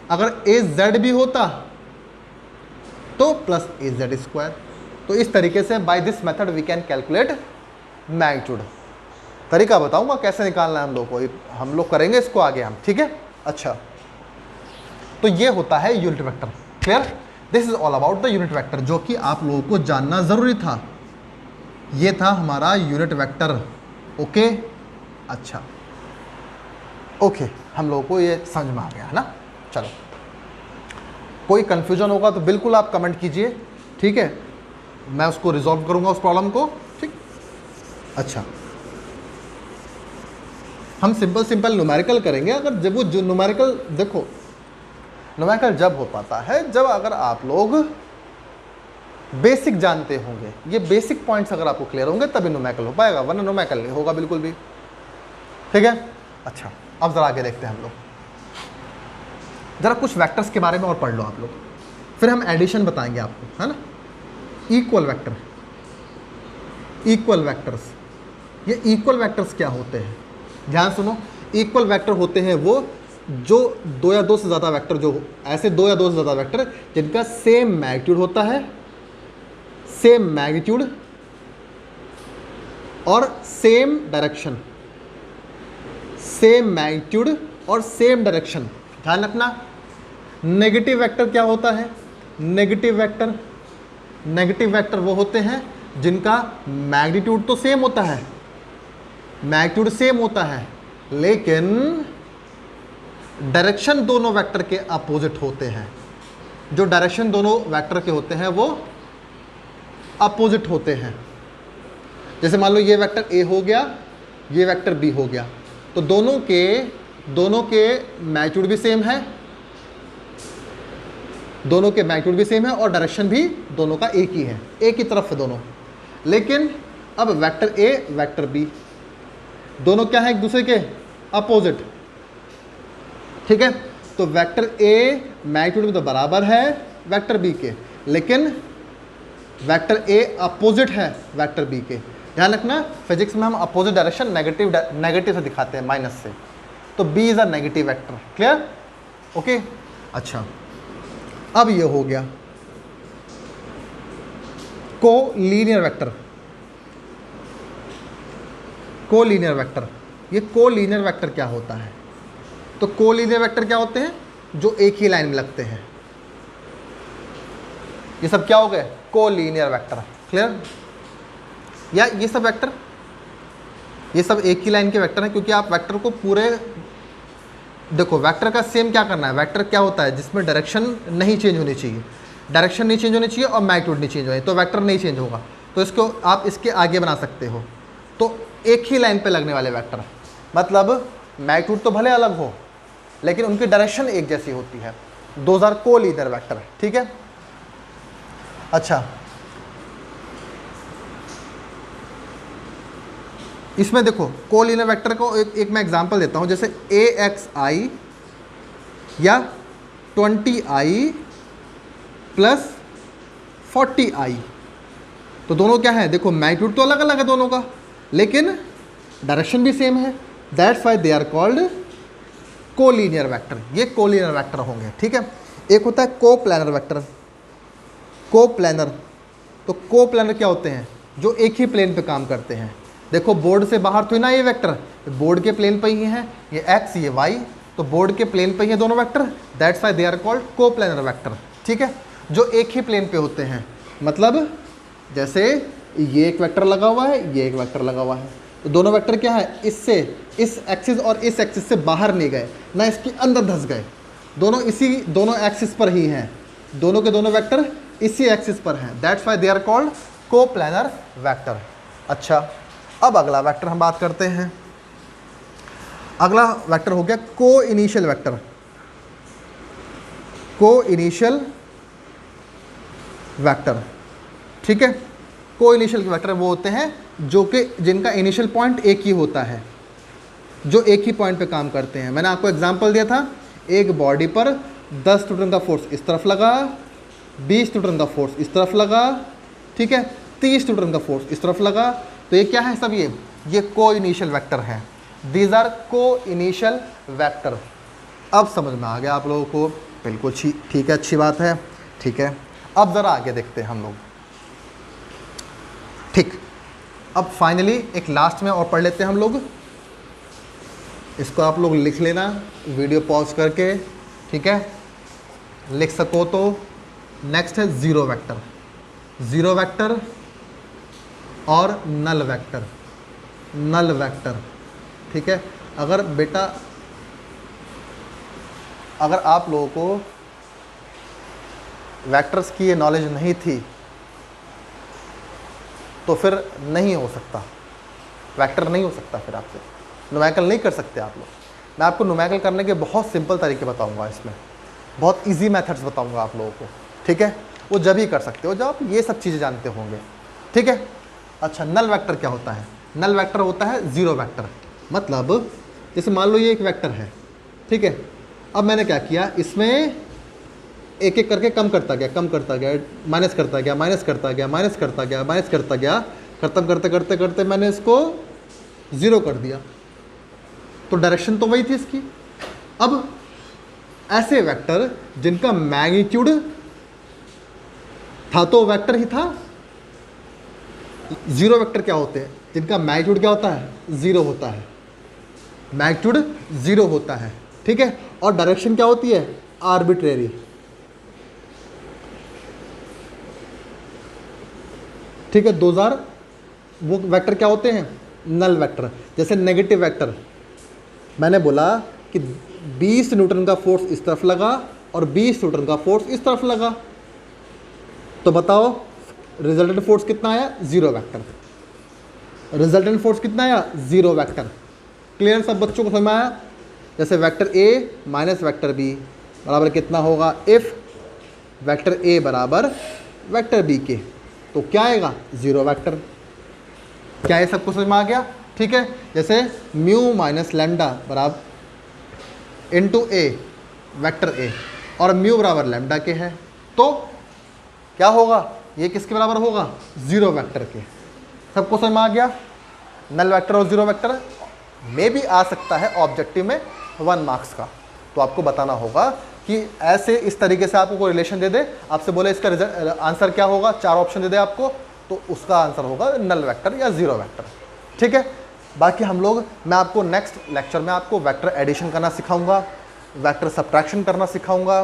अगर az भी होता तो प्लस az स्क्वायर। तो इस तरीके से by this method we can calculate magnitude. तरीका बताऊंगा कैसे निकालना है हम लोग को, हम लोग करेंगे इसको आगे हम, ठीक है? अच्छा, तो ये होता है unit vector. Clear? This is all about the unit vector, जो कि आप लोगों को जानना जरूरी था। ये था हमारा यूनिट वेक्टर। ओके, अच्छा, ओके, हम लोगों को ये समझ में आ गया है ना? चलो, कोई कंफ्यूजन होगा तो बिल्कुल आप कमेंट कीजिए, ठीक है? मैं उसको रिजॉल्व करूंगा उस प्रॉब्लम को, ठीक? अच्छा, हम सिंपल न्यूमेरिकल करेंगे। अगर जब वो जो न्यूमेरिकल, देखो न्यूमेरिकल जब हो पाता है जब अगर आप लोग बेसिक जानते होंगे, ये बेसिक पॉइंट्स अगर आपको क्लियर होंगे तभी न्यूमेरिकल हो पाएगा, वरना न्यूमेरिकल नहीं होगा बिल्कुल भी, ठीक है? अच्छा, अब जरा आगे देखते हैं हम लोग। जरा कुछ वेक्टर्स के बारे में और पढ़ लो आप लोग, फिर हम एडिशन बताएंगे आपको, है ना? इक्वल वेक्टर, इक्वल वेक्टर्स, ये इक्वल वेक्टर्स क्या होते हैं? ध्यान सुनो। इक्वल वेक्टर होते हैं वो जो दो या दो से ज़्यादा वेक्टर, जो ऐसे दो या दो से ज़्यादा वेक्टर जिनका सेम मैग्नीट्यूड होता है, सेम मैग्नीट्यूड और सेम डायरेक्शन, सेम मैग्नीट्यूड और सेम डायरेक्शन। ध्यान रखना, नेगेटिव वेक्टर क्या होता है? नेगेटिव वेक्टर वो होते हैं जिनका मैग्नीट्यूड तो सेम होता है, मैग्नीट्यूड सेम होता है, लेकिन डायरेक्शन दोनों वेक्टर के अपोजिट होते हैं। जो डायरेक्शन दोनों वेक्टर के होते हैं वो अपोजिट होते हैं। जैसे मान लो ये वेक्टर ए हो गया, ये वेक्टर बी हो गया, तो दोनों के मैग्नीट्यूड भी सेम है, दोनों के मैग्नीट्यूड भी सेम है और डायरेक्शन भी दोनों का एक ही है, एक ही तरफ है दोनों। लेकिन अब वेक्टर ए वेक्टर बी दोनों क्या है? एक दूसरे के अपोजिट, ठीक है? तो वेक्टर ए मैग्नीट्यूड में तो बराबर है वेक्टर बी के, लेकिन वेक्टर ए अपोजिट है वेक्टर बी के। ध्यान रखना, फिजिक्स में हम अपोजिट डायरेक्शन नेगेटिव से दिखाते हैं, माइनस से। तो b is a negative vector. Clear? Okay. अच्छा, अब ये हो गया कोलीनियर वेक्टर। कोलीनियर वेक्टर, ये कोलीनियर वेक्टर क्या होता है? तो कोलीनियर वेक्टर क्या होते हैं? जो एक ही लाइन में लगते हैं। ये सब क्या हो गए? Collinear vector. क्लियर? या ये सब वेक्टर, ये सब एक ही लाइन के वेक्टर हैं, क्योंकि आप वेक्टर को पूरे देखो, वेक्टर का सेम क्या करना है? वेक्टर क्या होता है? जिसमें डायरेक्शन नहीं चेंज होनी चाहिए, डायरेक्शन नहीं चेंज होनी चाहिए और मैग्नीट्यूड नहीं चेंज होनी, तो वेक्टर नहीं चेंज होगा। तो इसको आप इसके आगे बना सकते हो। तो एक ही लाइन पे लगने वाले वेक्टर, मतलब मैग्नीट्यूड तो भले अलग हो लेकिन उनकी डायरेक्शन एक जैसी होती है। 2000 कोलीनियर वेक्टर। ठीक है? अच्छा, इसमें देखो कोलीनियर वेक्टर को एक मैं एग्जांपल देता हूं, जैसे AXI या 20I प्लस 40I। तो दोनों क्या है? देखो मैग्नीट्यूड तो अलग अलग है दोनों का, लेकिन डायरेक्शन भी सेम है। That's why they are called collinear vector. ये कोलीनियर वेक्टर होंगे। ठीक है? एक होता है कोप्लैनर वेक्टर। कोप्लैनर, तो कोप्लैनर क्या होते हैं? जो एक ही प्लेन पे काम करते हैं। देखो बोर्ड से बाहर तो ना ये वेक्टर, बोर्ड के प्लेन पे ही हैं, ये x ये y, तो बोर्ड के प्लेन पे ही है दोनों vector. That's why they are called coplanar vector. ठीक है? जो एक ही प्लेन पे होते हैं, मतलब जैसे ये एक वेक्टर लगा हुआ है, ये एक वेक्टर लगा हुआ है, तो दोनों वेक्टर क्या है? इससे इस एक्सिस और इस एक्सिस से बाहर नहीं गए ना, इसके अंदर धंस गए, दोनों एक्सिस पर ही हैं। दोनों के दोनों वेक्टर इसी एक्सिस पर हैं। That's why they are called coplanar vector. अच्छा, अब अगला वेक्टर हम बात करते हैं। अगला वेक्टर हो गया को इनिशियल वेक्टर। को इनिशियल वेक्टर। ठीक है? को इनिशियल वेक्टर वो होते हैं जो कि जिनका इनिशियल पॉइंट एक ही होता है, जो एक ही पॉइंट पे काम करते हैं। मैंने आपको एग्जांपल दिया था, एक बॉडी पर 10 न्यूटन का फोर्स इस तरफ लगा, 20 न्यूटन का फोर्स इस तरफ लगा, ठीक है, 30 न्यूटन का फोर्स इस तरफ लगा। तो ये क्या है सब? ये को इनिशियल वेक्टर है। दीज आर को इनिशियल वेक्टर। अब समझ में आ गया आप लोगों को? बिल्कुल ठीक है, अच्छी बात है। ठीक है, अब ज़रा आगे देखते हैं हम लोग। ठीक, अब फाइनली एक लास्ट में और पढ़ लेते हैं हम लोग। इसको आप लोग लिख लेना वीडियो पॉज करके। ठीक है? लिख सको तो। नेक्स्ट है ज़ीरो वेक्टर। ज़ीरो वेक्टर और नल वेक्टर। Null vector. ठीक है? अगर बेटा, अगर आप लोगों को वेक्टर्स की ये नॉलेज नहीं थी तो फिर नहीं हो सकता, वेक्टर नहीं हो सकता, फिर आपसे न्यूमेरिकल नहीं कर सकते आप लोग। मैं आपको न्यूमेरिकल करने के बहुत सिंपल तरीके बताऊंगा, इसमें बहुत इजी मेथड्स बताऊंगा आप लोगों को। ठीक है? वो जब ही कर सकते हो जब आप ये सब चीज़ें जानते होंगे। ठीक है? अच्छा, नल वेक्टर क्या होता है? नल वेक्टर होता है ज़ीरो वेक्टर। मतलब जैसे मान लो ये एक वेक्टर है, ठीक है, अब मैंने क्या किया, इसमें एक एक करके कम करता गया, माइनस करता गया, ख़त्म करते करते करते मैंने इसको ज़ीरो कर दिया। तो डायरेक्शन तो वही थी इसकी। अब ऐसे वेक्टर जिनका मैग्नीट्यूड था तो वेक्टर ही था। ज़ीरो वेक्टर क्या होते हैं? जिनका मैग्नीट्यूड क्या होता है? ज़ीरो होता है। मैग्नीट्यूड ज़ीरो होता है। ठीक है? और डायरेक्शन क्या होती है? आर्बिट्रेरी। ठीक है? 2000 वो वेक्टर क्या होते हैं? Null vector. जैसे नेगेटिव वेक्टर, मैंने बोला कि 20 न्यूटन का फोर्स इस तरफ लगा और 20 न्यूटन का फोर्स इस तरफ लगा, तो बताओ रिजल्टेंट फोर्स कितना आया? Zero vector. रिजल्टेंट फोर्स कितना आया? Zero vector. क्लियर? सब बच्चों को समझ में आया? जैसे vector A minus vector B बराबर कितना होगा? इफ़ वेक्टर ए बराबर वेक्टर बी के, तो क्या आएगा? Zero vector. क्या ये सबको समझ में आ गया? ठीक है? जैसे म्यू माइनस लैम्डा बराबर इंटू ए वेक्टर ए, और म्यू बराबर लैम्डा के है, तो क्या होगा? ये किसके बराबर होगा? ज़ीरो वेक्टर के। सबको समझ में आ गया? नल वेक्टर और जीरो वेक्टर में भी आ सकता है ऑब्जेक्टिव में 1 मार्क्स का। तो आपको बताना होगा कि ऐसे इस तरीके से आपको कोई रिलेशन दे दे, आपसे बोले इसका आंसर क्या होगा, 4 ऑप्शन दे दे आपको, तो उसका आंसर होगा नल वेक्टर या जीरो वेक्टर। ठीक है, बाकी मैं आपको नेक्स्ट लेक्चर में आपको वेक्टर एडिशन करना सिखाऊंगा, वेक्टर सब्ट्रैक्शन करना सिखाऊंगा,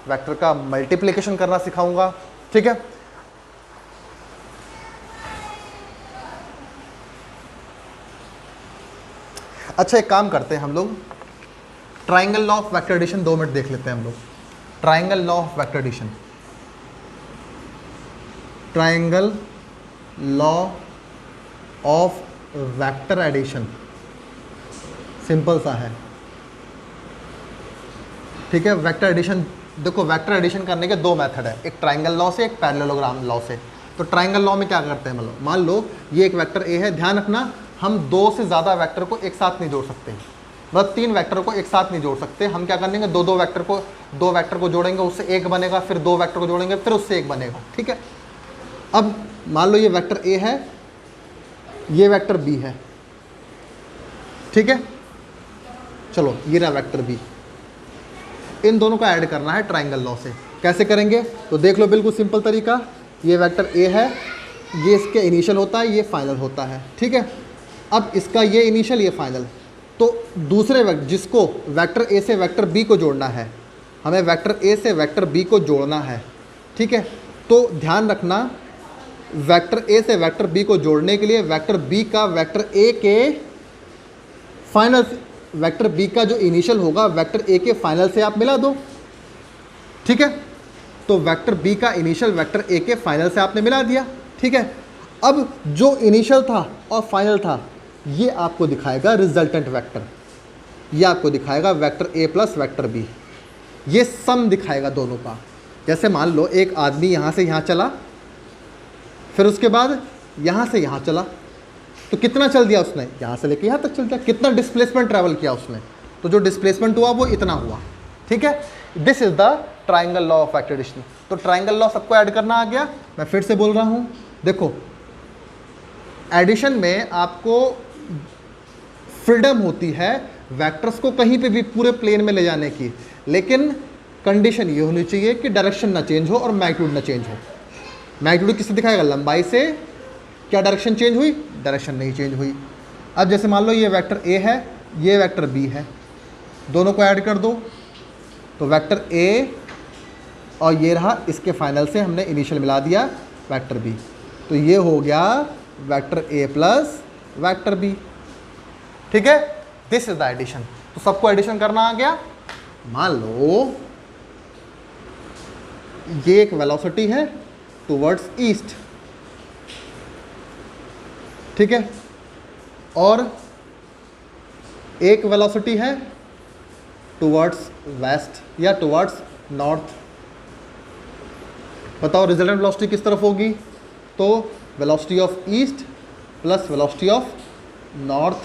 वेक्टर का मल्टीप्लिकेशन करना सिखाऊंगा। ठीक है, अच्छा एक काम करते हैं हम लोग, triangle law of vector addition 2 minute देख लेते हैं हम लोग। Triangle law of vector addition, triangle law of vector addition simple सा है। ठीक है, वेक्टर एडिशन देखो, वेक्टर एडिशन करने के 2 मेथड है, एक ट्राइंगल लॉ से, एक पैरेललोग्राम लॉ से। तो ट्राइंगल लॉ में क्या करते हैं, मतलब मान लो ये एक वेक्टर ए है, ध्यान रखना हम 2 से ज़्यादा वेक्टर को एक साथ नहीं जोड़ सकते, मतलब 3 वेक्टर को एक साथ नहीं जोड़ सकते। हम क्या करेंगे, दो वेक्टर को जोड़ेंगे, उससे एक बनेगा, फिर 2 वेक्टर को जोड़ेंगे, फिर उससे एक बनेगा। ठीक है, अब मान लो ये वेक्टर ए है, ये वेक्टर बी है। ठीक है, चलो ये रहा वेक्टर बी, इन दोनों को ऐड करना है ट्राइंगल लॉ से। कैसे करेंगे तो देख लो, बिल्कुल सिंपल तरीका। ये वेक्टर ए है, ये इसके इनिशियल होता है, ये फाइनल होता है। ठीक है, अब इसका ये इनिशियल, ये फाइनल, तो दूसरे वेक्टर जिसको वेक्टर ए से वेक्टर बी को जोड़ना है, हमें वेक्टर ए से वेक्टर बी को जोड़ना है। ठीक है, तो ध्यान रखना वेक्टर ए से वेक्टर बी को जोड़ने के लिए वेक्टर बी का वेक्टर ए के फाइनल, वेक्टर बी का जो इनिशियल होगा वेक्टर ए के फाइनल से आप मिला दो। ठीक है, तो वेक्टर बी का इनिशियल वेक्टर ए के फाइनल से आपने मिला दिया। ठीक है, अब जो इनिशियल था और फाइनल था ये आपको दिखाएगा रिजल्टेंट वेक्टर, ये आपको दिखाएगा vector A plus vector B, ये सम दिखाएगा दोनों का। जैसे मान लो एक आदमी यहाँ से यहाँ चला, फिर उसके बाद यहाँ से यहाँ चला, तो कितना चल दिया उसने, यहाँ से लेके यहाँ तक चल दिया, कितना डिस्प्लेसमेंट ट्रैवल किया उसने, तो जो डिस्प्लेसमेंट हुआ वो इतना हुआ। ठीक है, this is the triangle law of vector addition. तो ट्राइंगल लॉ सबको ऐड करना आ गया। मैं फिर से बोल रहा हूँ, देखो एडिशन में आपको फ्रीडम होती है वेक्टर्स को कहीं पे भी पूरे प्लेन में ले जाने की, लेकिन कंडीशन ये होनी चाहिए कि डायरेक्शन ना चेंज हो और मैग्नीट्यूड ना चेंज हो। मैग्नीट्यूड किससे दिखाएगा, लंबाई से। क्या डायरेक्शन चेंज हुई, डायरेक्शन नहीं चेंज हुई। अब जैसे मान लो ये वेक्टर ए है, ये वेक्टर बी है, दोनों को ऐड कर दो, तो वेक्टर ए और ये रहा, इसके फाइनल से हमने इनिशियल मिला दिया वेक्टर बी, तो ये हो गया vector A plus vector B. ठीक है, दिस इज द एडिशन। तो सबको एडिशन करना आ गया। मान लो ये एक वेलोसिटी है टुवर्ड्स ईस्ट, ठीक है, और एक वेलोसिटी है टुवर्ड्स वेस्ट या टुवर्ड्स नॉर्थ। बताओ रिजल्टेंट वेलोसिटी किस तरफ होगी, तो velocity of east plus velocity of north,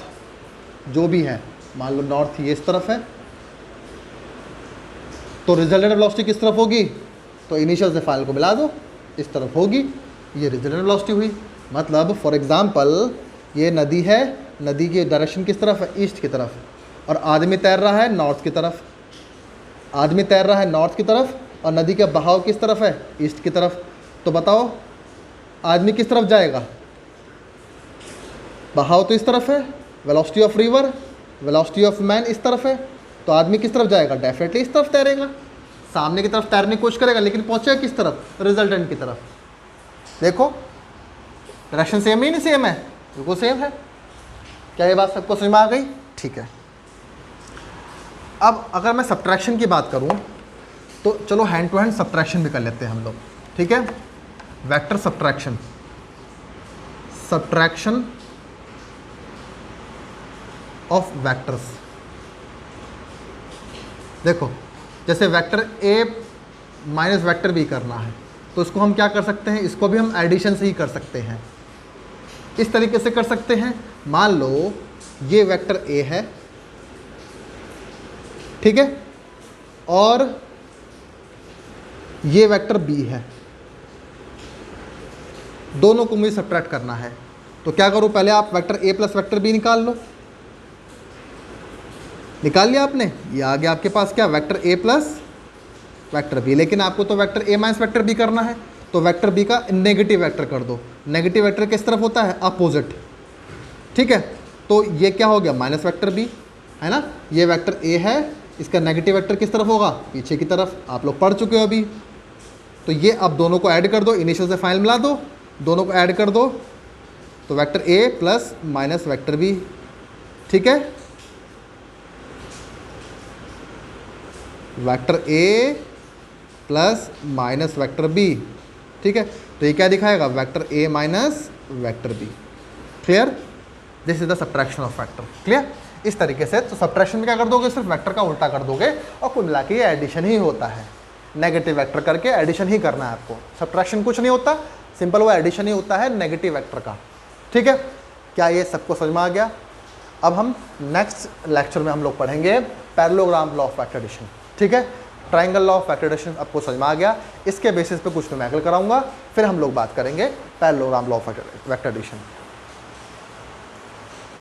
जो भी है, मान लो नॉर्थ ये इस तरफ है, तो रिजल्टेंट वेलोसिटी किस तरफ होगी, तो इनिशियल से फाइनल को मिला दो, इस तरफ होगी, ये रिजल्टेंट वेलोसिटी हुई। मतलब फॉर एग्जांपल ये नदी है, नदी की डायरेक्शन किस तरफ है, ईस्ट की तरफ, और आदमी तैर रहा है नॉर्थ की तरफ, आदमी तैर रहा है नॉर्थ की तरफ, और नदी का बहाव किस तरफ है, ईस्ट की तरफ। तो बताओ आदमी किस तरफ जाएगा, बहाव तो इस तरफ है, velocity of river, velocity of man इस तरफ है, तो आदमी किस तरफ जाएगा, डेफिनेटली इस तरफ तैरेगा, सामने की तरफ तैरने की कोशिश करेगा, लेकिन पहुंचेगा किस तरफ, रिजल्टेंट की तरफ। देखो डायरेक्शन सेम ही नहीं सेम है, बिल्कुल सेम है। क्या ये बात सबको समझ में आ गई? ठीक है। अब अगर मैं सब्ट्रैक्शन की बात करूं तो चलो हैंड टू हैंड सब्ट्रैक्शन भी कर लेते हैं हम लोग। ठीक है, vector subtraction, subtraction of vectors. देखो जैसे vector A minus vector B करना है, तो इसको हम क्या कर सकते हैं, इसको भी हम एडिशन से ही कर सकते हैं। इस तरीके से कर सकते हैं, मान लो ये वेक्टर ए है, ठीक है, और ये वेक्टर बी है, दोनों को मुझे सब्ट्रैक्ट करना है। तो क्या करूँ, पहले आप vector A plus vector B निकाल लो। निकाल लिया आपने, ये आ गया आपके पास क्या, vector A plus vector B. लेकिन आपको तो vector A minus vector B करना है, तो वेक्टर बी का नेगेटिव वेक्टर कर दो। नेगेटिव वेक्टर किस तरफ होता है, अपोजिट। ठीक है, तो ये क्या हो गया, माइनस वेक्टर बी है ना। ये वेक्टर ए है, इसका नेगेटिव वेक्टर किस तरफ होगा, पीछे की तरफ। आप लोग पढ़ चुके हो अभी। तो ये अब दोनों को ऐड कर दो, इनिशियल से फाइनल मिला दो, दोनों को ऐड कर दो, तो vector A plus minus vector B. ठीक है, vector A plus minus vector B. ठीक है, तो ये क्या दिखाएगा, vector A minus vector B. Clear, this is the subtraction of vector. Clear, इस तरीके से। तो सब्ट्रैक्शन में क्या कर दोगे, सिर्फ वेक्टर का उल्टा कर दोगे और कुल मिला के ये एडिशन ही होता है। नेगेटिव वेक्टर करके एडिशन ही करना है आपको। सब्ट्रैक्शन कुछ नहीं होता, सिंपल वो एडिशन ही होता है नेगेटिव वेक्टर का। ठीक है, क्या ये सबको समझ में आ गया। अब हम नेक्स्ट लेक्चर में हम लोग पढ़ेंगे parallelogram law of vector addition. ठीक है, triangle law of vector addition आपको समझ में आ गया। इसके बेसिस पे कुछ न्यूमेरिकल कराऊंगा, फिर हम लोग बात करेंगे parallelogram law of vector addition.